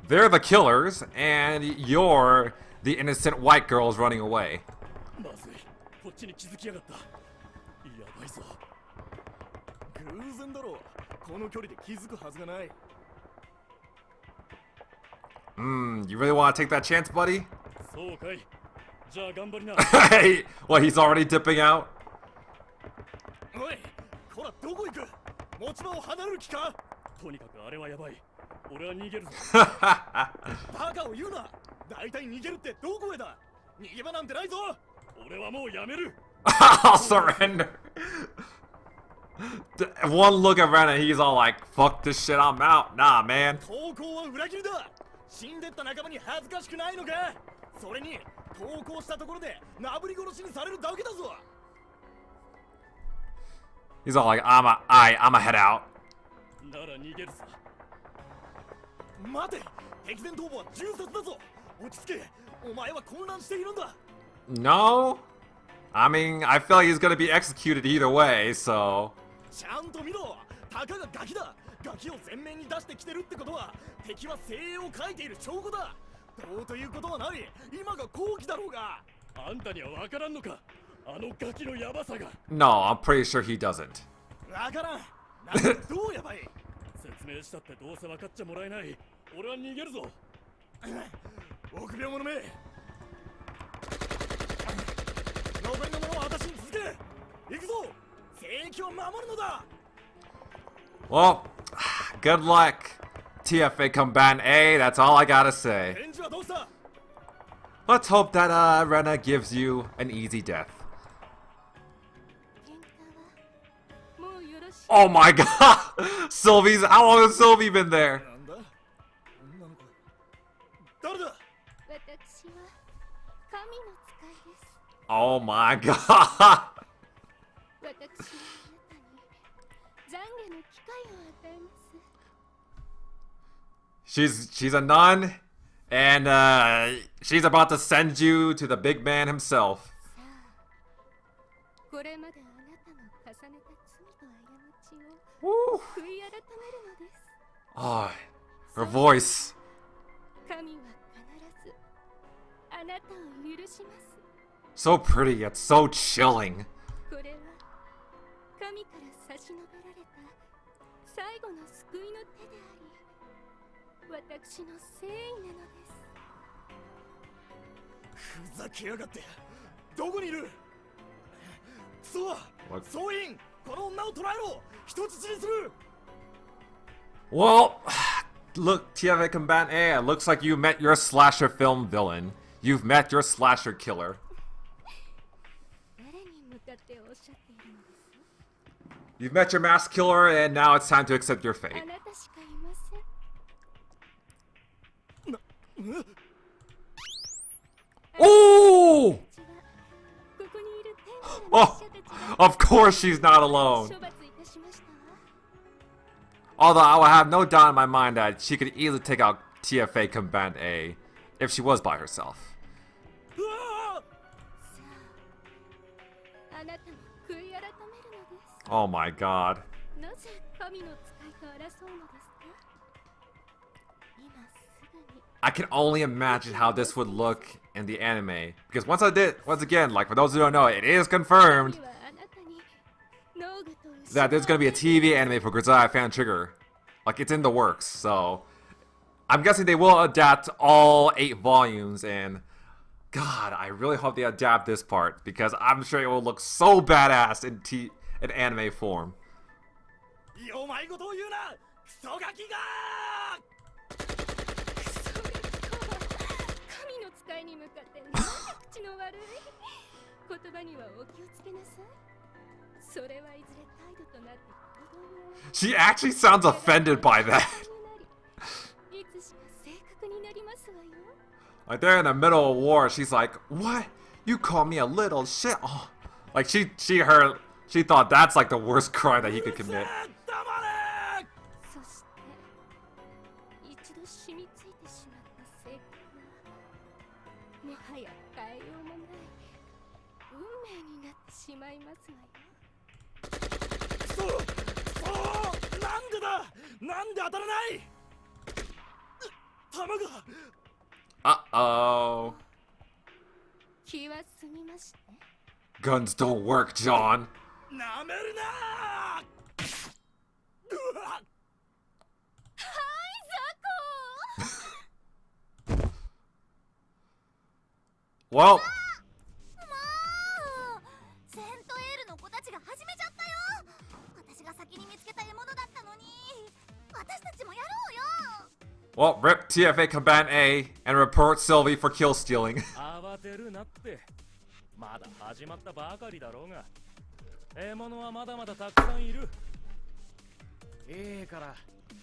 They're the killers, and you're the innocent white girls running away. まずい。こっちに気づきやがった。やばいぞ。偶然だろう。この距離で気づくはずがない。You really want to take that chance, buddy? そうかい。じゃあ頑張りな。Hey, well, he's already dipping out. おい、ほらどこ行く。持ち場を離れる気か。とにかくあれはやばい。俺は逃げるぞ。バカを言うな。だいたい逃げるってどこへだ。逃げ場なんてないぞ。俺はもうやめる。 I'll surrender. One look at Rena, he's all like, fuck this shit, I'm out. Nah, man. 投降は裏切りだ。死んでった仲間に恥ずかしくないのか。それに投降したところでなぶり殺しにされるだけだぞ。 He's all like, I'm a head out. なら逃げるさ。待て、敵前逃亡は銃殺だぞ。落ち着け。お前は混乱しているんだ。 No? I mean, I feel like he's gonna be executed either way, so... ちゃんと見ろ。たかがガキだ。ガキを前面に出してきてるってことは敵は精鋭を書いている証拠だ。どうということはない。今が後期だろうが。あんたには分からんのか。あのガキのヤバさが。 No, I'm pretty sure he doesn't. わからん。なんでどうやばい。説明したってどうせ分かっちゃもらえない。俺は逃げるぞ。臆病者め。残りの者は私に続け。行くぞ。聖域を守るのだ。 Well, good luck, TFA Combatant A, that's all I gotta say. 返事はどうした。 Let's hope that Rena gives you an easy death. 喧嘩はもうよろしい。 Oh my god! Sylvie's, how long has Sylvie been there? なんだ。女の子。誰だ。私は神の使いです。 Oh my god! 私はあなたに懺悔の機会を与えます。 She's a nun, and she's about to send you to the big man himself. これまであなたの重ねた罪と過ちを Woo. 悔い改めるのです。 Ah, her voice. 神は必ずあなたを許します。 So pretty yet so chilling. これは神から差し伸べられた最後の救いの手であり、私の誠意なのです。ふざけやがって。どこにいる。クソ。総員、この女を捕らえろ。人質にする。 Well, look, TFA Combatant A, it looks like you met your slasher film villain. You've met your slasher killer. 誰に向かっておっしゃっているのですか。 You've met your mass killer, and now it's time to accept your あ fate. なたしかいません。 Oh! ここにいる天使の Oh, 列車たちが of course she's not alone. 処罰いたしましたわ。 Although I would have no doubt in my mind that she could easily take out TFA Combatant A if she was by herself. あなたも悔い改めるのです。 Oh my god. なぜ神の使いと争うのですか。今すぐに I can only imagine how this would look in the anime. Because once again, like for those who don't know, it is confirmed 神はあなたに脳がと失 that there's gonna be a われ TV anime for Grisaia Fan Trigger. Like it's in the works, so I'm guessing they will adapt all 8 volumes, and God, I really hope they adapt this part because I'm sure it will look so badass in anime form. お前ごとを言うな。クソガキが。神の使いに向かってなんて口の悪い。言葉にはお気をつけなさい。それはいずれ態度となって行動を She actually sounds offended by that. いつしか正確になりますわよ。 Like they're in the middle of war, she's like, "What? You call me a little shit?" Oh. Like she thought that's like the worst crime that he could commit. そして一度染みついてしまった性格はもはや変えようもない運命になってしまいますわよ。なんでだ。なんで当たらない。弾が。Uh-oh. 気は済みまして。 Guns don't work, John. なめるな。うわ。 Well, もうセントエールの子たちが始めちゃったよ。私が先に見つけた獲物だったのに。私たちもやろうよ。 well, rip TFA Combatant A and report Sylvie for kill stealing. 慌てるなって。まだ始まったばかりだろうが。獲物はまだまだたくさんいる。いいから、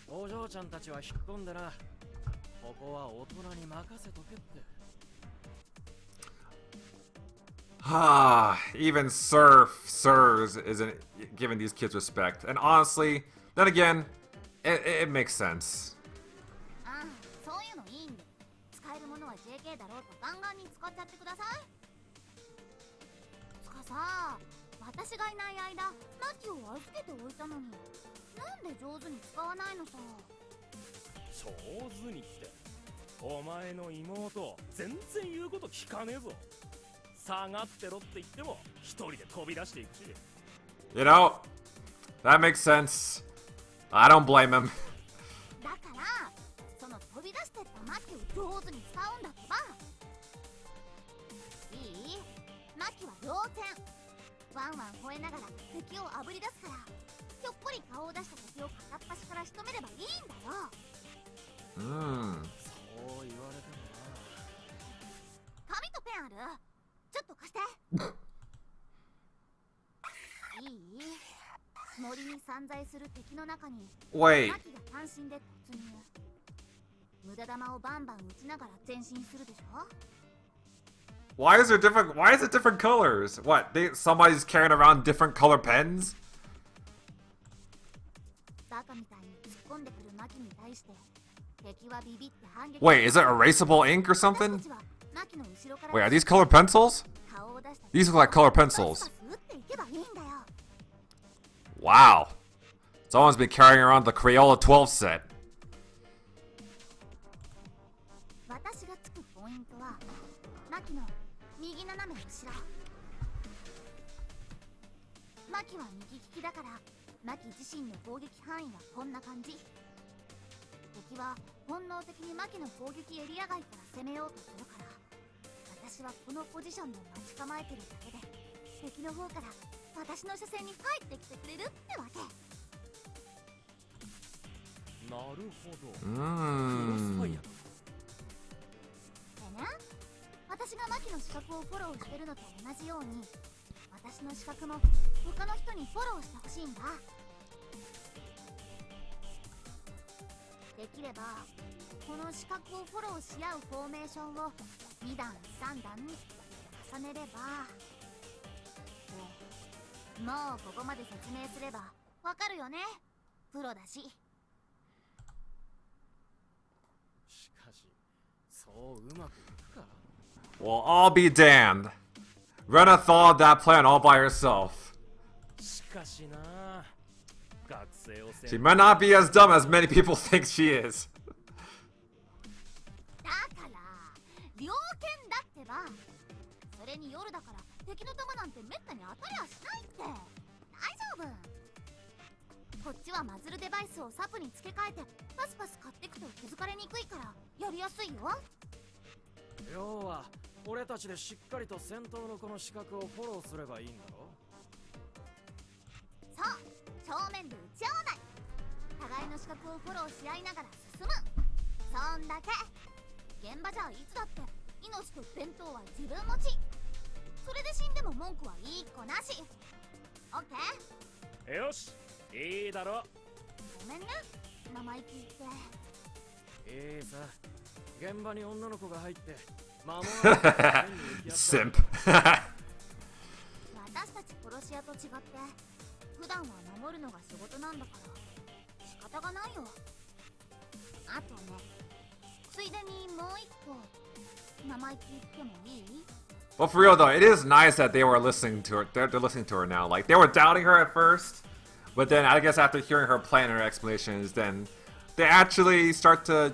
お嬢ちゃんたちは引っ込んでな。ここは大人に任せとけって。 Ah, even Sirs isn't giving these kids respect. And honestly, then again, it makes sense. ああ、そういうのいいんで。使えるものは JK だろうとガンガンに使っちゃってください。つかさ、私がいない間、マキを預けておいたのに、なんで上手に使わないのさ。上手にって。お前の妹、全然言うこと聞かねえぞ。 下がってろって言っても一人で飛び出していくし。 You know, that makes sense. I don't blame him. だからその飛び出してったマキを上手に使うんだってば。いい？マキは両線。ワンワン吠えながら敵をあぶり出すから、ひょっこり顔を出した敵を片っ端から仕留めればいいんだよ。そう言われてもな。紙とペンある？ちょっと貸して。いい？森に散在する敵の中に Wait. マキが単身で突入。無駄玉をバンバン打ちながら前進するでしょ。 Why is it different colors? What? Somebody's carrying around different color pens? バカみたいに突っ込んでくるマキに対して敵はビビって反撃。 Wait, is it erasable ink or 私 something? たちはマキの後ろから Wait, are these color pencils? 顔を出した These look like color バスバ pencils. ス撃っていけば Wow. Someone's been carrying around the Crayola 12 set. 私がつくポイントはマキの右斜め後ろ。マキは右利きだからマキ自身の攻撃範囲はこんな感じ。敵は本能的にマキの攻撃エリア外から攻めようとするから、私はこのポジションで待ち構えてるだけで敵の方から私の車線に入ってきてくれるってわけ。なるほど。うーん。でね、私がマキの視覚をフォローしてるのと同じように、私の視覚も他の人にフォローしてほしいんだ。できればこの視覚をフォローし合うフォーメーションを2段3段に重ねれば、もうここまで説明すればわかるよね、プロだし。しかし、そううまくいくか。 Well, I'll be damned. Rena thought of that plan all by herself. しかしな、学生を She might not be as dumb as many people think she is. だから猟犬だってば。それに夜だから敵の弾なんてめったに当たりゃしないって。大丈夫。こっちはマズルデバイスをサプに付け替えてパスパス買ってくと気づかれにくいからやりやすいよ。要は俺たちでしっかりと戦闘のこの資格をフォローすればいいんだろ。そう、正面で打ち合わない。互いの資格をフォローし合いながら進む。そんだけ。現場じゃいつだって命と弁当は自分持ち。それで死んでも文句はいい子なし。オッケー。よし、いいだろ。ごめんね、生意気言って。さ、現場に女の子が入って守られて Simp. 私たち殺し屋と違って普段は守るのが仕事なんだから仕方がないよ。あとね、ついでにもう一個生意気言ってもいい？ But for real though, it is nice that they were listening to her. They're listening to her now. Like, they were doubting her at first, but then I guess after hearing her plan and her explanations, then they're actually starting to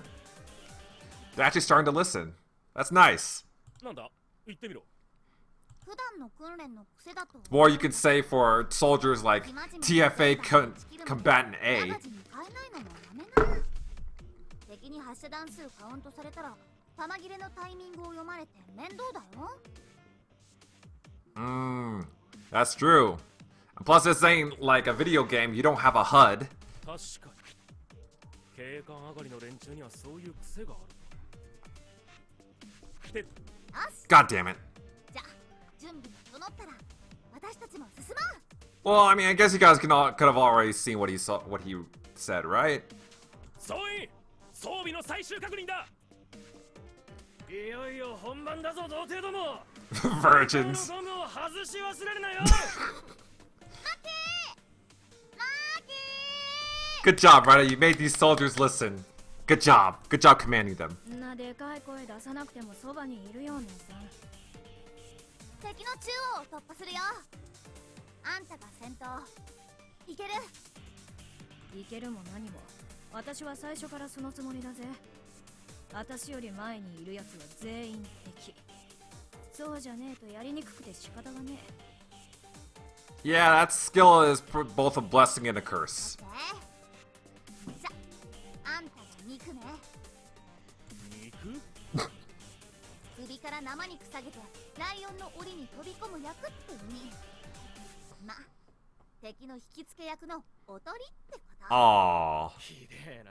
listen. That's nice. なんだ、言ってみろ。普段の訓練の癖だと More you can say for soldiers like TFA combatant A. 敵に発射弾数カウントされたら弾切れのタイミングを読まれて面倒だよ。That's true. Plus, this ain't like a video game. You don't have a HUD. 確かに。警官上がりの連中にはそういう癖がある。 God damn it. じゃあ準備が整ったら私たちも進もう。 Well, I mean, I guess you guys could have already seen what he said, right? 総員、装備の最終確認だ。いよいよ本番だぞ、童貞ども。 Virgins. ゴムを外し忘れるなよ。Good job, Ryder. You made these soldiers listen. Good job. Good job commanding them. なでかい声出さなくてもそばにいるよ、姉さん。敵の中央を突破するよ。あんたが先頭。いける？いけるも何も。私は最初からそのつもりだぜ。私より前にいるやつは全員敵。そうじゃねえとやりにくくて仕方がねえ。Yeah, that skill is both a blessing and a curse. さ、あんたが肉ね。肉？首から生肉下げてライオンの檻に飛び込む役って意味。ま、敵の引き付け役のおとりってこと。Aww. ひでえ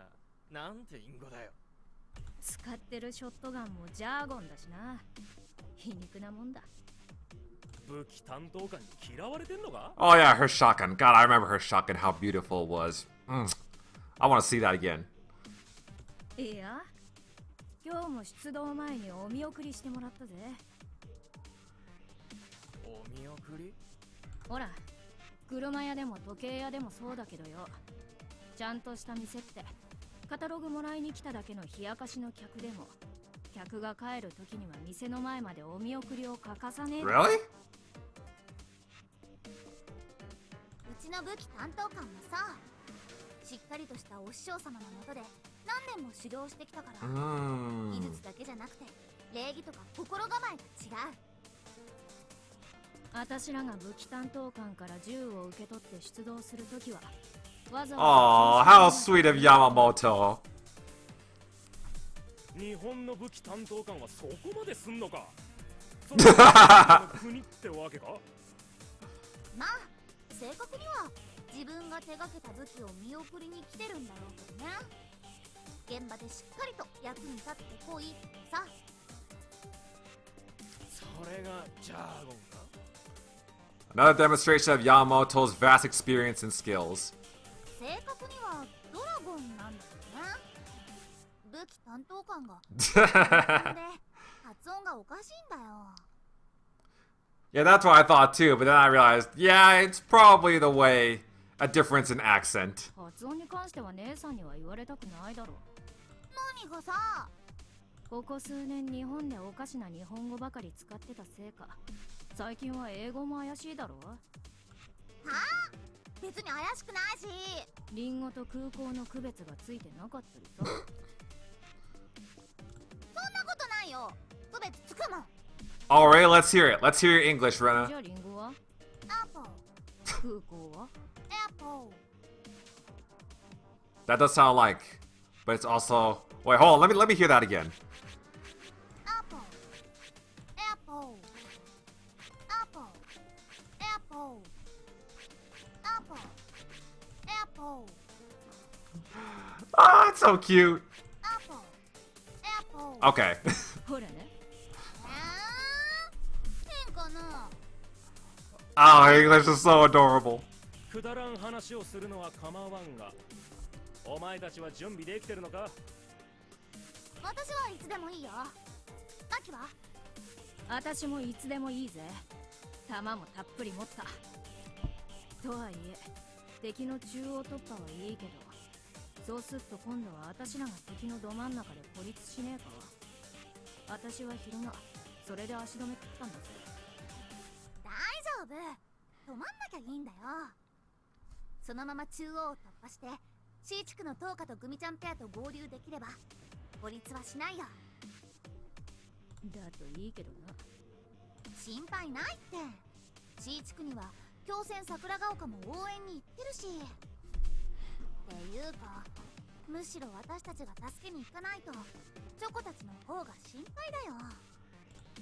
な。なんて隠語だよ。使ってるショットガンもジャーゴンだしな。皮肉なもんだ。武器担当官に嫌われてんのか？ Oh yeah, her shotgun. God, I remember her shotgun, how beautiful it was. I want to see that again. いや、今日も出動前にお見送りしてもらったぜ。お見送り？ほら、車屋でも時計屋でもそうだけどよ。ちゃんとした店ってカタログもらいに来ただけの冷やかしの客でも、客が帰る時には店の前までお見送りを欠かさねえ。Really? うちの武器担当官もさ、しっかりとしたお師匠様のもとで何年も修行してきたから、技術だけじゃなくて礼儀とか心構えが違う。私らが武器担当官から銃を受け取って出動するときは、わざ Oh, how sweet of Yamamoto. 日本の武器担当官はそこまですんのか。それは国ってわけか。まあ正確には自分が手がけた武器を見送りに来てるんだろうけどね。現場でしっかりと役に立ってこいってさ。それがジャーゴンか。 Another demonstration of Yamamoto's vast experience and skills. 正確にはドラゴンなんだよね。武器担当官が発音がおかしいんだよ。 Yeah, that's what I thought too, but then I realized, yeah, it's probably the way, a difference in accent. 発音に関しては姉さんには言われたくないだろう。何がさ、ここ数年日本でおかしな日本語ばかり使ってたせいか、最近は英語も怪しいだろう。はあ、別に怪しくないし。リンゴと空港の区別がついてなかったりさ。そんなことないよ。区別つくもん。 Alright, let's hear it. Let's hear your English, Rena. じゃあリンゴは？アポ。空港は？エアポ。 That does sound like, but it's also. Wait, hold on. Let me hear that again. アポ。エアポ。アポ。エアポ。アポ。エアポ。 Oh, it's so cute. アポ。エアポ。 Okay. ほらね。変かな。 Oh, English is so adorable. くだらん話をするのは構わんが、お前たちは準備できてるのか。私はいつでもいいよ。マキは？私もいつでもいいぜ。弾もたっぷり持った。とはいえ、敵の中央突破はいいけど、そうすると今度は私らが敵のど真ん中で孤立しねえか。私は昼間、それで足止め食ったんだぜ。大丈夫。止まんなきゃいいんだよ。そのまま中央を突破して、C 地区のトーカとグミちゃんペアと合流できれば、孤立はしないよ。だといいけどな。心配ないって。C 地区には京戦桜ヶ丘も応援に行ってるし。っていうか、むしろ私たちが助けに行かないとチョコたちの方が心配だよ。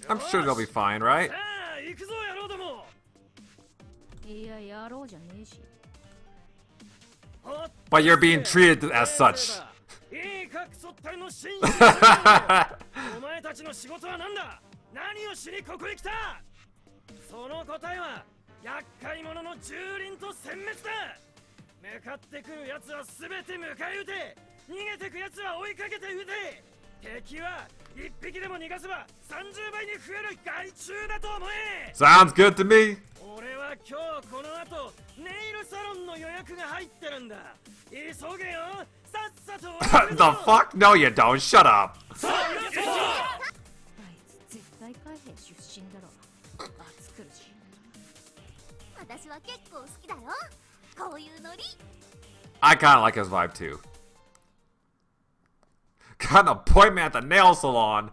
I'm sure they'll be fine, right? さあ行くぞ野郎ども。いや、やろうじゃねえし。 But you're being treated as such. いいかクソったれの紳士だ。お前たちの仕事は何だ。何をしにここに来た。その答えは厄介者の蹂躙と殲滅だ。向かってくるやつは全て迎え撃て。逃げてくやつは追いかけて撃て。敵は一匹でも逃がせば30倍に増える害虫だと思え。 Sounds good to me. 俺は今日この後ネイルサロンの予約が入ってるんだ。急げよ。さっさと。 The fuck? No, you don't. Shut up. あいつ絶対海兵出身だろ。暑苦しい。私は結構好きだよ。こういうノリ。 I kind of like his vibe too. Got an appointment at the nail salon.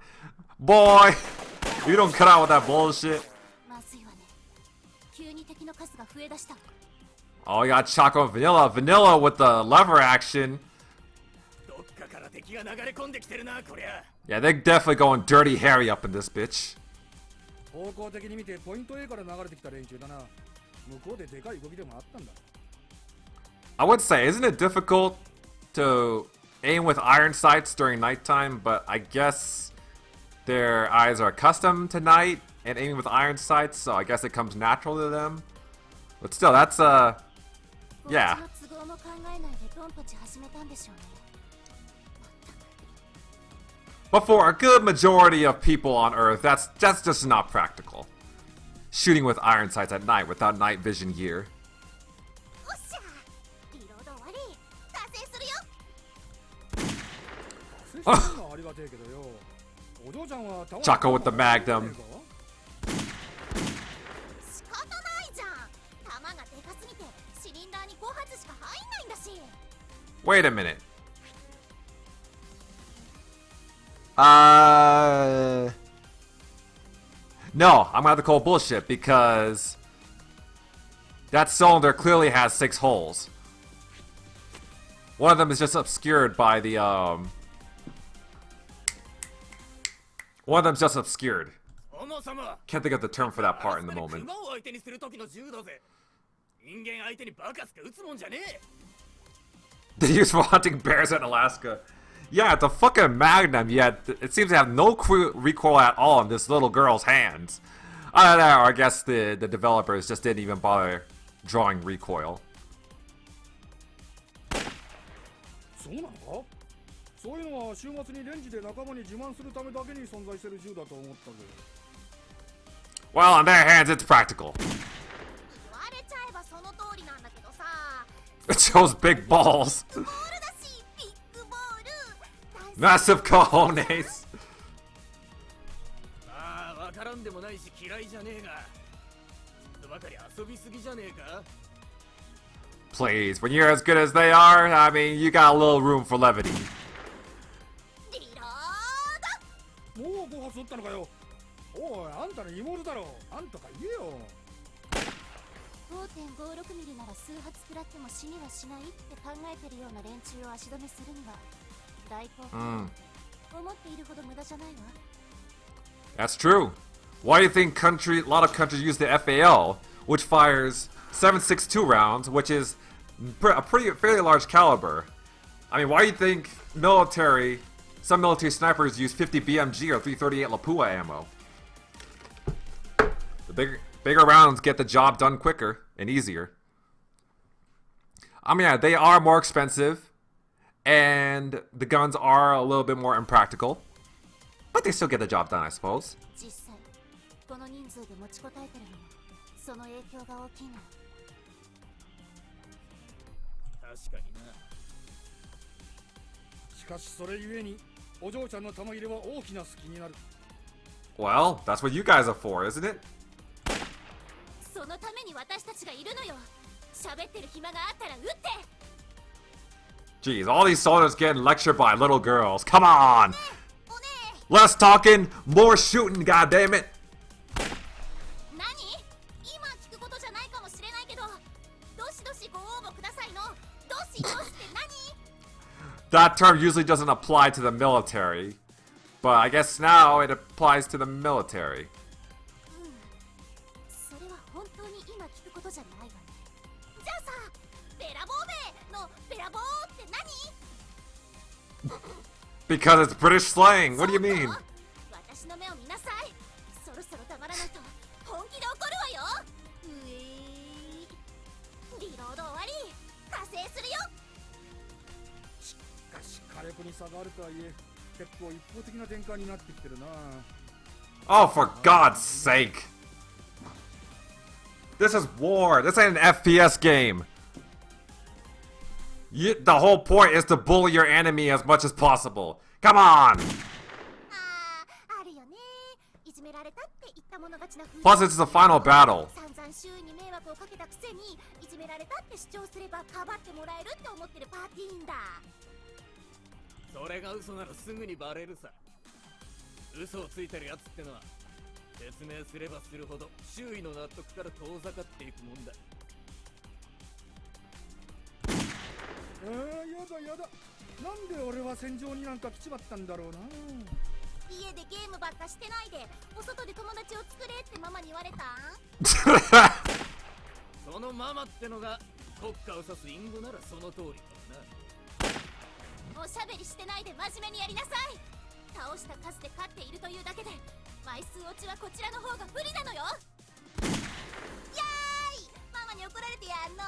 Boy, you don't cut out with that bullshit. まずいわね。急に敵の数が増え出した。 Oh, you got Choco and Vanilla. Vanilla with the lever action. どっかから敵が流れ込んできてるなこりゃ。 Yeah, they're definitely going Dirty Harry up in this bitch. 方向的に見てポイント A から流れてきた連中だな。向こうででかい動きでもあったんだ。 I would say, isn't it difficult to aim with iron sights during nighttime? But I guess their eyes are accustomed to night and aiming with iron sights, so I guess it comes natural to them. But still, that's yeah. 都合も考えないでドンパチ始めたんでしょうね。 But for a good majority of people on Earth, that's just not practical. Shooting with iron sights at night without night vision gear. おっしゃ。リロード終わり。達成するよ。接してるのはありがてえけどよ。お嬢ちゃんはたまに Choco with the Magnum. 仕方ないじゃん。弾がでかすぎてシリンダーに5発しか入んないんだし。 Wait a minute. No, I'm gonna have to call bullshit because that cylinder clearly has 6 holes. One of them is just obscured by the one of them's just obscured. Can't think of the term for that part in the moment. They use for hunting bears in Alaska. Yeah, it's a fucking magnum, yet it seems to have no recoil at all in this little girl's hands. I don't know, I guess the developers just didn't even bother drawing recoil. そうなのか？そういうのは週末にレンジで仲間に自慢するためだけに存在してる銃だと思ったぜ。 Well, on their hands, it's practical. It shows big balls. Massive cojones. Please, when you're as good as they are, I mean, you got a little room for levity. もう5発撃ったのかよ。おい、あんたの妹だろ。あんたか言えよ。 5.56 ミリなら数発食らっても死にはしないって考えてるような連中を足止めするには大好評。思っているほど無駄じゃないわ。 That's true. Why do you think a lot of countries use the FAL, which fires 7.62 rounds, which is a fairly large caliber? I mean, why do you think some military snipers use 50 BMG or 338 Lapua ammo? The bigger rounds get the job done quicker and easier. I mean, yeah, they are more expensive, and the guns are a little bit more impractical, but they still get the job done, I suppose. この人数で持ちこたえてるのもその影響が大きいの。確かにな。しかしそれゆえにお嬢ちゃんの玉入れは大きな好きになる。 Well, that's what you guys are for, isn't it? そのために私たちがいるのよ。喋ってる暇があったら撃って。 Jeez, all these soldiers getting lectured by little girls. Come on! Less talking, more shooting, goddammit! That term usually doesn't apply to the military, but I guess now it applies to the military. Because it's British slang. What do you mean? Oh, for God's sake! This is war. This ain't an FPS game. The whole point is to bully your enemy as much as possible. Come on! Plus, it's the final battle. それが嘘ならすぐにバレるさ。嘘をついてるやつってのは説明すればするほど周囲の納得から遠ざかっていくもんだ。やだやだ。なんで俺は戦場になんか来ちまったんだろうな。家でゲームばっかしてないでお外で友達を作れってママに言われたそのママってのが国家を指す隠語ならその通りだな。おしゃべりしてないで真面目にやりなさい。倒した数で勝っているというだけで枚数落ちはこちらの方が不利なのよ。やーい、ママに怒られてやんの。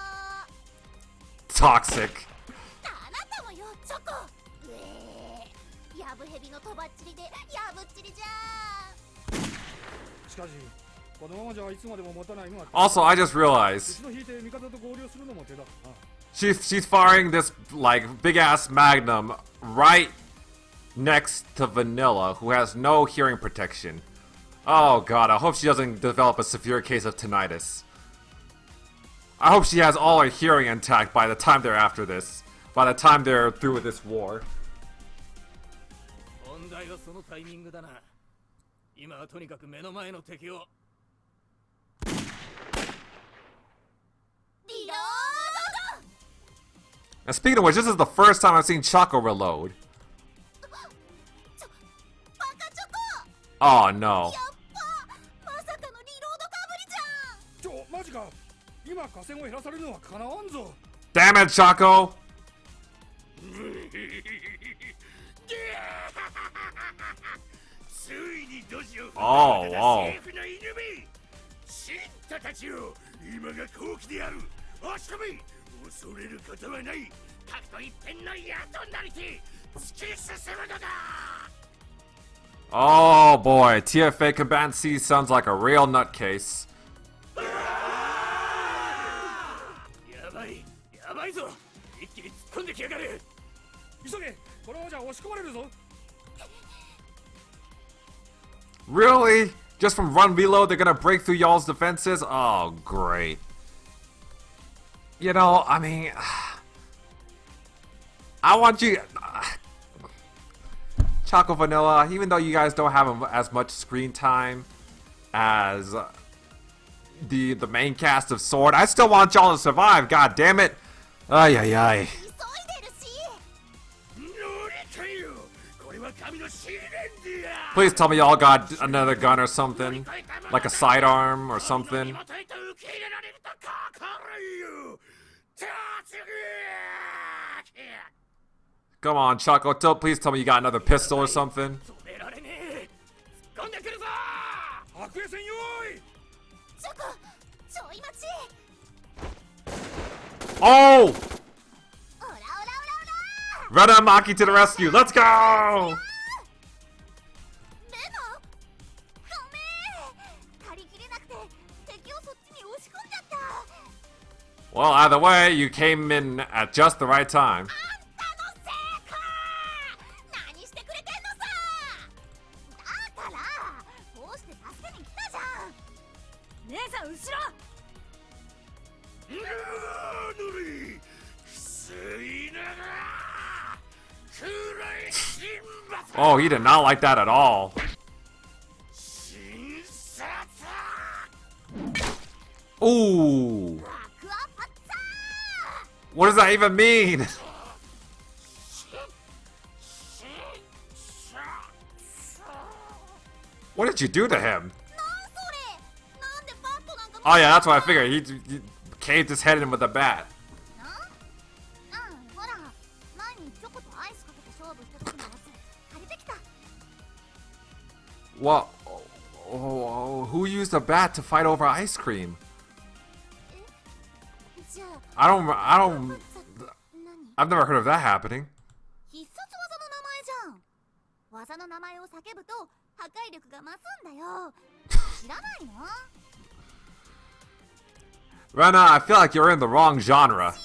Toxic. あなたもよ、チョコ。やぶヘビのとばっちりでやぶっちりじゃん。しかしこのままじゃいつまでも持たないのは。 Also, I just realized she's firing this like big ass magnum right next to Vanilla, who has no hearing protection. Oh god, I hope she doesn't develop a severe case of tinnitus. I hope she has all her hearing intact by the time they're after this. By the time they're through with this war. 問題はそのタイミングだな。今はとにかく目の前の敵を。And speaking of which, this is the first time I've seen Choco reload. Oh no. マジか。今河川を減らされるのはかなわんぞ。Damn it, Choco! Oh, whoa. シンタたちよ、今が好機である。押し込み、恐れることはない。核と一辺の矢となりて突き進むのだ。Oh boy, TFA Combatant C sounds like a real nutcase. やばい、やばいぞ。一気に突っ込んできやがる。急げ、このままじゃ押し込まれるぞ。Really? Just from run reload, they're gonna break through y'all's defenses? Oh, great. You know, I mean, I want you, Choco Vanilla, even though you guys don't have as much screen time as the main cast of Sword, I still want y'all to survive, god damn it. Ay, ay, ay. Please tell me y'all got another gun or something. Like a sidearm or something. Come on, Choco, please tell me you got another pistol or something. Oh! Rena Maki to the rescue, let's go! Well, either way, you came in at just the right time. Oh, he did not like that at all. Ooh. What does that even mean? What did you do to him? Oh yeah, that's what I figured. He caved his head in with a bat. What? Oh, who used a bat to fight over ice cream? I've never heard of that happening. Rena, I feel like you're in the wrong genre.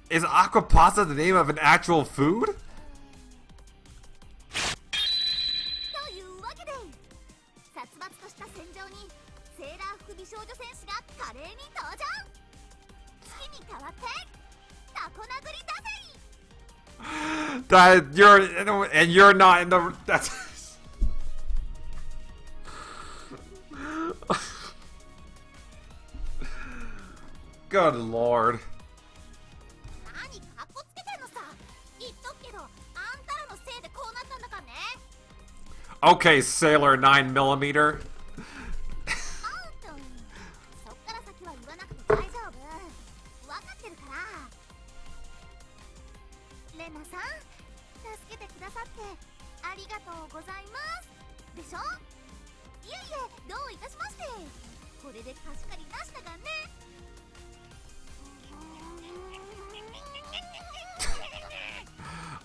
Is aqua pasta the name of an actual food? That you're not in the. That's. Good lord. Okay, Sailor 9mm.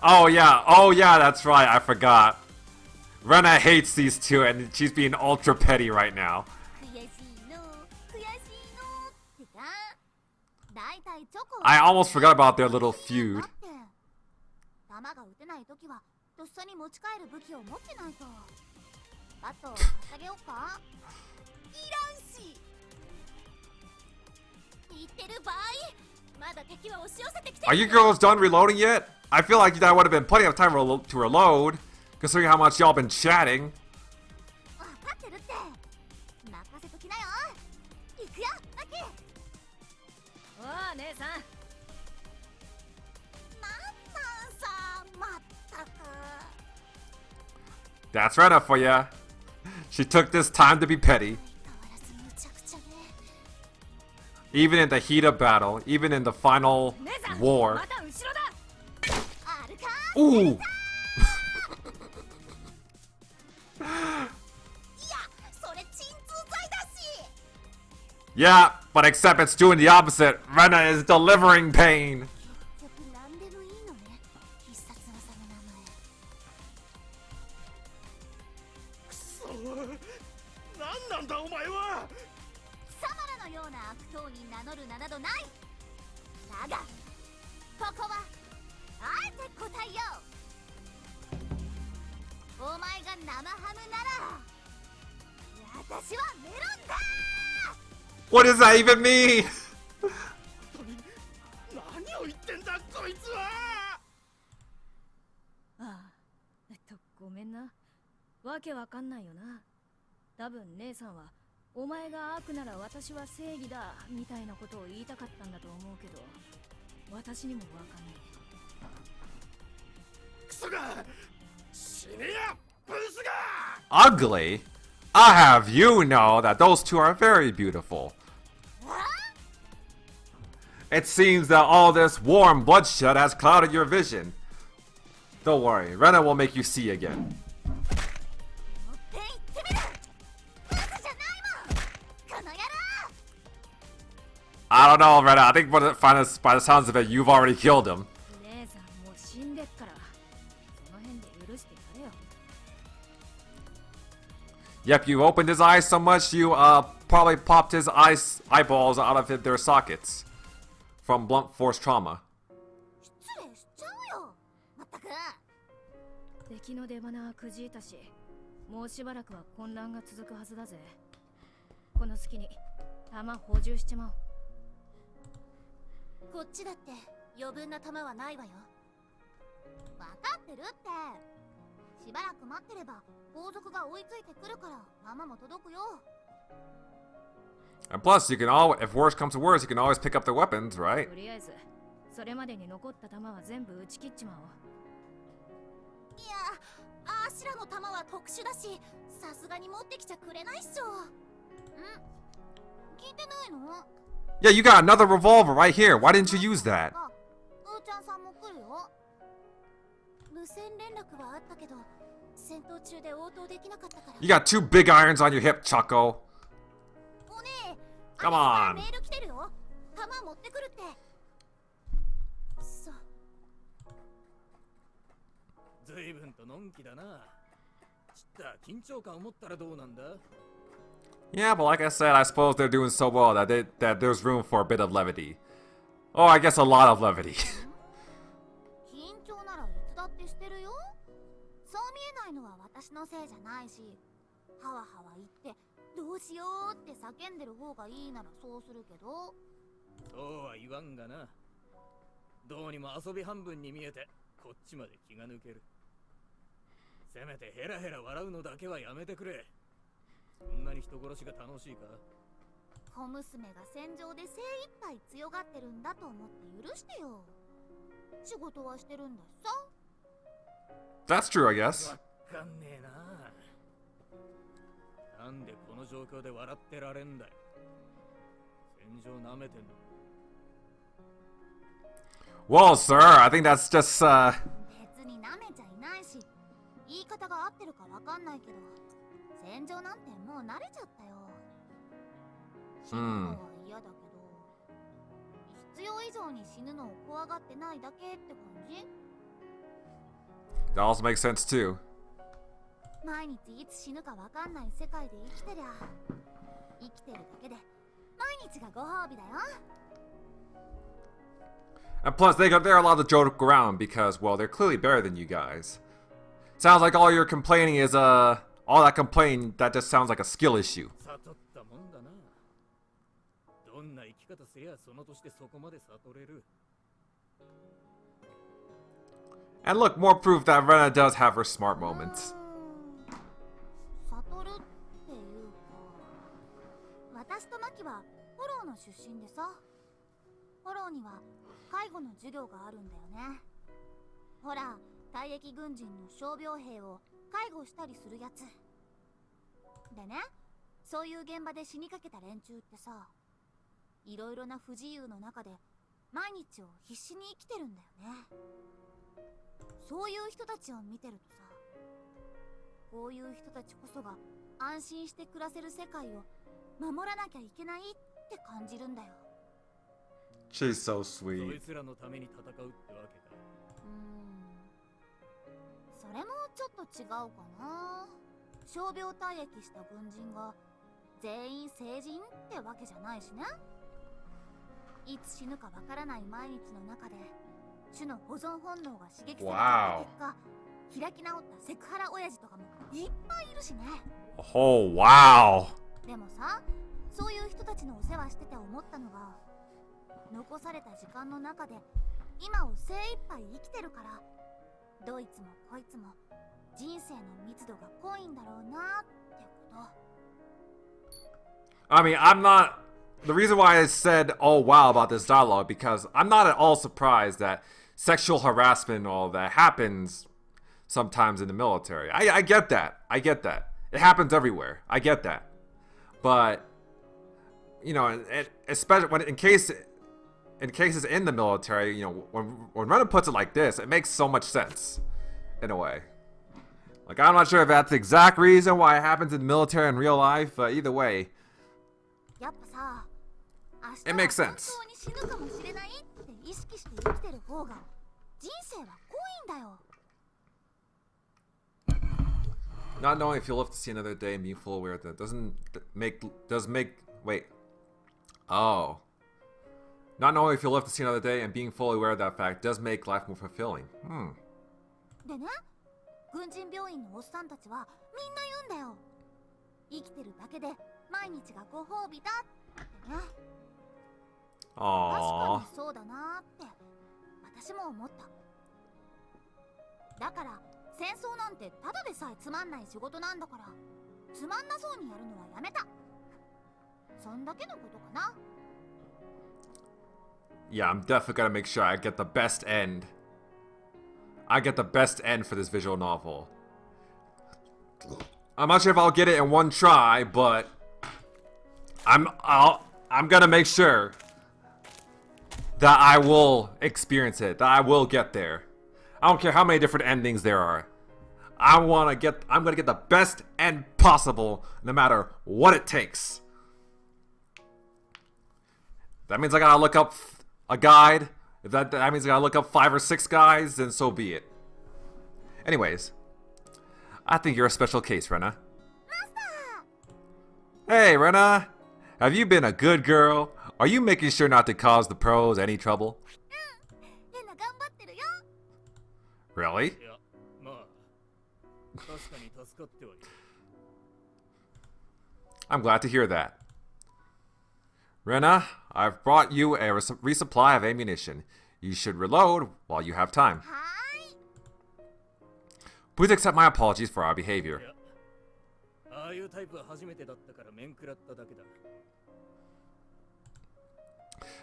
Oh yeah, that's right, I forgot. Rena hates these two and she's being ultra petty right now. I almost forgot about their little feud. とっさに持ち帰る武器を持ってないと。あと買ってあげようか。いらんし。言ってる場合、まだ敵は押し寄せてきて Are you girls done reloading yet? I feel like that would have been plenty of time to reload, considering how much y'all been chatting. わかってるって。任せときなよ。行くよ、アキ。おう姉さん。なんさ、まったく。 That's right up for ya. She took this time to be petty. Even in the heat of battle, even in the final war. Ooh! Yeah, but except it's doing the opposite. Rena is delivering pain. 何なんだお前は。サマラのような悪党に名乗る名などない。だがここはあえて答えよう。お前が生ハムなら私はメロンだ。 What does that even mean? 何を言ってんだこいつは。ああ、ごめんな。わけわかんないよな。多分姉さんはお前が悪なら私は正義だみたいなことを言いたかったんだと思うけど、私にもわかんない。クソが死ねやブスが。 Ugly? I'll have you know that those two are very beautiful. It seems that all this war and bloodshed has clouded your vision. Don't worry, Rena will make you see again. I don't know, Rena. I think by the sounds of it, you've already killed him. Yep, you opened his eyes so much, you probably popped his eyeballs out of their sockets from blunt force trauma. 敵の出花はくじいたし、もうしばらくは混乱が続くはずだぜ。この隙に弾補充しちまおう。こっちだって余分な弾はないわよ。わかってるって。しばらく待ってれば後続が追いついてくるから弾も届くよ。 And plus, you can always, if worse comes to worse, you can always pick up the weapons, right? とりあえずそれまでに残った弾は全部撃ち切っちまおう。いや、あーしらの弾は特殊だし、さすがに持ってきちゃくれないっしょ。聞いてないの？ Yeah, you got another revolver right here. Why didn't you use that? ちゃんさんも来るよ。無線連絡はあったけど、戦闘中で応答できなかったから。 You got two big irons on your hip, Choco. おねえ、 Come on. メール来てるよ。弾持ってくるって。そう。随分とのんきだな。ちった緊張感を持ったらどうなんだ。 Yeah, but like I said, I suppose they're doing so well that there's room for a bit of levity. Oh, I guess a lot of levity. 緊張ならいつだってしてるよ。そう見えないのは私のせいじゃないし、ハワハワ言ってどうしようって叫んでる方がいいならそうするけど。そうは言わんがな。どうにも遊び半分に見えてこっちまで気が抜ける。せめてヘラヘラ笑うのだけはやめてくれ。そんなに人殺しが楽しいか。小娘が戦場で精一杯強がってるんだと思って許してよ。仕事はしてるんだしさ。 That's true, I guess. わかんねえな。なんでこの状況で笑ってられんだよ。戦場舐めてんの。 Well, sir, I think that's just, 別に舐めちゃいないし、言い方が合ってるかわかんないけど、戦場なんてもう慣れちゃったよ。死ぬのは嫌だけど、必要以上に死ぬのを怖がってないだけって感じ？ that also makes sense too. 毎日いつ死ぬかわかんない世界で生きてりゃ、生きてるだけで毎日がご褒美だよ。 And plus, they're allowed to joke around because, well, they're clearly better than you guys. Sounds like all you're complaining is all that complaining that just sounds like a skill issue. 悟ったもんだな。どんな生き方すりゃその年でそこまで悟れる。 And look, more proof that Rena does have her smart moments. 悟るっていうか、私とマキはフォローの出身でさ、フォローには介護の授業があるんだよね。ほら、退役軍人の傷病兵を介護したりするやつでね、そういう現場で死にかけた連中ってさ、いろいろな不自由の中で毎日を必死に生きてるんだよね。そういう人たちを見てるとさ、こういう人たちこそが安心して暮らせる世界を守らなきゃいけないって感じるんだよ。 She's so そ sweet. いつらのために戦うってわけだ。それもちょっと違うかな。傷病退役した軍人が全員成人ってわけじゃないしね。いつ死ぬかわからない毎日の中で種の保存本能が刺激された結果、開き直ったセクハラ親父とかもいっぱいいるしね。 Oh, wow. でもさ、そういう人たちのお世話してて思ったのが、残された時間の中で今を精一杯生きてるから、どいつもこいつも人生の密度が濃いんだろうなってこと。 I mean, I'm not... The reason why I said, oh wow, about this dialogue, because I'm not at all surprised that sexual harassment and all that happens sometimes in the military. I get that. I get that. It happens everywhere. I get that. But, you know, especially when in cases in the military, you know, when Rena puts it like this, it makes so much sense, in a way. Like, I'm not sure if that's the exact reason why it happens in the military in real life, but either way, it makes sense. Not knowing if you'll live to see another day and being full aware that oh. Not knowing if you'll live to see another day and being fully aware of that fact does make life more fulfilling. でね、軍人病院のおっさんたちはみんな言うんだよ。生きてるだけで毎日がご褒美だってね。確かにそうだなーって私も思った。だから戦争なんてただでさえつまんない仕事なんだから、つまんなそうにやるのはやめた。そんだけのことかな。 Yeah, I'm definitely gonna make sure I get the best end. I get the best end for this visual novel. I'm not sure if I'll get it in one try, but I'm gonna make sure that I will experience it, that I will get there. I don't care how many different endings there are. I'm gonna get the best end possible, no matter what it takes. That means I gotta look up a guide. If that means I gotta look up 5 or 6 guys, then so be it. Anyways, I think you're a special case, Rena. Hey, Rena. Have you been a good girl? Are you making sure not to cause the pros any trouble? Really? I'm glad to hear that. Rena, I've brought you a resupply of ammunition. You should reload while you have time. Please accept my apologies for our behavior.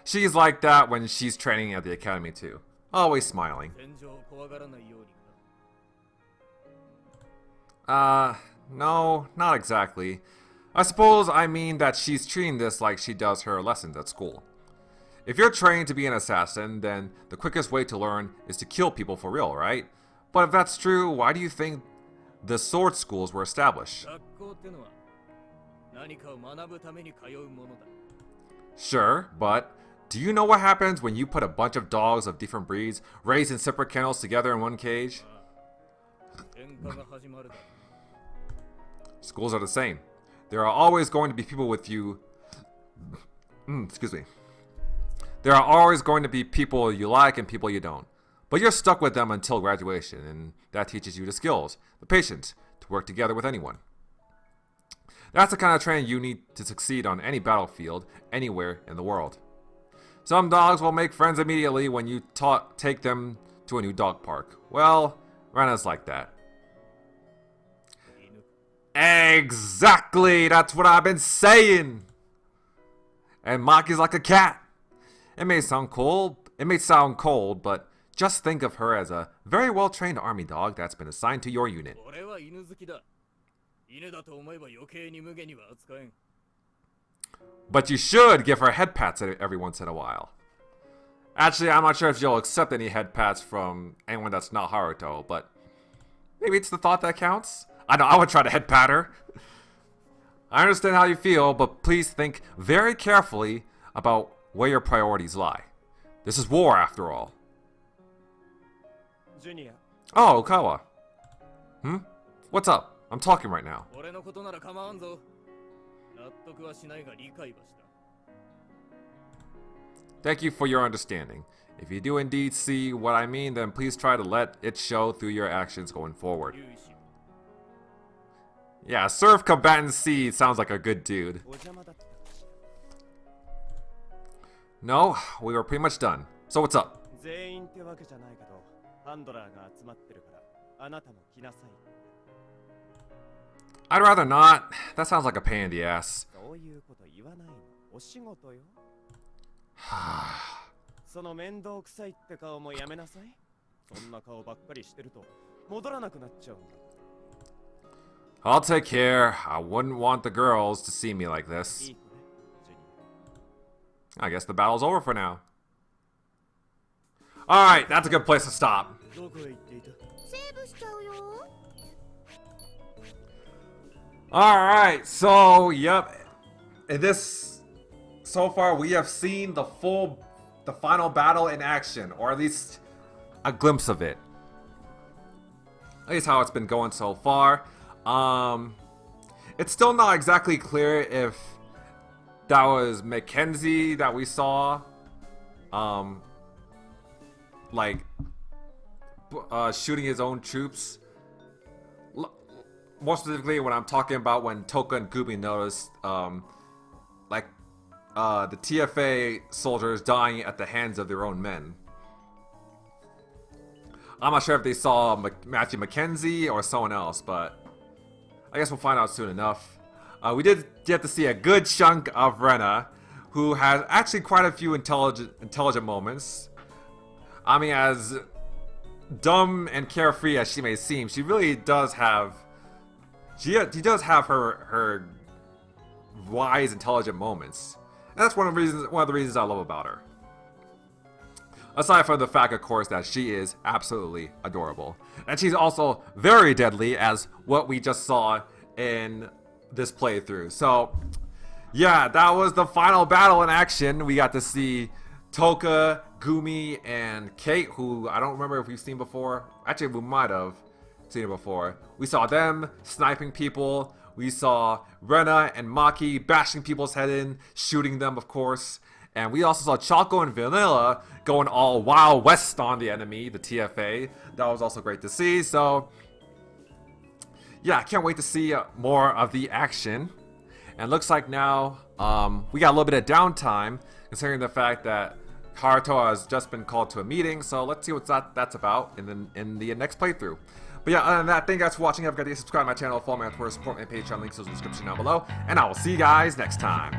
She's like that when she's training at the academy too. Always smiling. No, not exactly. I suppose I mean that she's treating this like she does her lessons at school. If you're trained to be an assassin, then the quickest way to learn is to kill people for real, right? But if that's true, why do you think the sword schools were established? Sure, but do you know what happens when you put a bunch of dogs of different breeds raised in separate kennels together in one cage? Schools are the same. There are always going to be people with you... excuse me. There are always going to be people you like and people you don't. But you're stuck with them until graduation, and that teaches you the skills, the patience, to work together with anyone. That's the kind of training you need to succeed on any battlefield, anywhere in the world. Some dogs will make friends immediately when you take them to a new dog park. Well, Rena's like that. Exactly! That's what I've been saying! And Maki's like a cat. It may sound cold, but just think of her as a very well-trained army dog that's been assigned to your unit. But you should give her head pats every once in a while. Actually, I'm not sure if you'll accept any head pats from anyone that's not Haruto, but maybe it's the thought that counts. I know, I would try to head pat her. I understand how you feel, but please think very carefully about where your priorities lie. This is war, after all. Junior. Oh, Okawa. What's up? I'm talking right now. Thank you for your understanding. If you do indeed see what I mean, then please try to let it show through your actions going forward. Yeah, Serve Combatant C sounds like a good dude. No, we were pretty much done. So what's up? I'd rather not. That sounds like a pain in the ass. その面倒くさいって顔もやめなさい。そんな顔ばっかりしてると戻らなくなっちゃうんだ。I'll take care. I wouldn't want the girls to see me like this. I guess the battle's over for now. Alright, that's a good place to stop. Alright, so, yep. In this, so far, we have seen the final battle in action, or at least a glimpse of it. At least how it's been going so far. It's still not exactly clear if that was Mackenzie that we saw, shooting his own troops. More specifically, when I'm talking about when Toka and Gumi noticed, the TFA soldiers dying at the hands of their own men. I'm not sure if they saw Matthew Mackenzie or someone else, but I guess we'll find out soon enough. We did get to see a good chunk of Rena, who has actually quite a few intelligent moments. I mean, as dumb and carefree as she may seem, she really does have... She does have her wise, intelligent moments. And that's one of the reasons I love about her. Aside from the fact, of course, that she is absolutely adorable. And she's also very deadly, as what we just saw in this playthrough. So, yeah, that was the final battle in action. We got to see Toka, Gumi, and Kate, who I don't remember if we've seen before. Actually, we might have seen it before. We saw them sniping people. We saw Rena and Maki bashing people's head in, shooting them, of course. And we also saw Choco and Vanilla going all Wild West on the enemy, the TFA. That was also great to see. So, yeah, I can't wait to see more of the action. And looks like now we got a little bit of downtime, considering the fact that Haruto has just been called to a meeting. So let's see what that's about in the next playthrough. But yeah, other than that, thank you guys for watching. Don't forget to subscribe to my channel, follow me on Twitter, support my Patreon, links in the description down below. And I will see you guys next time.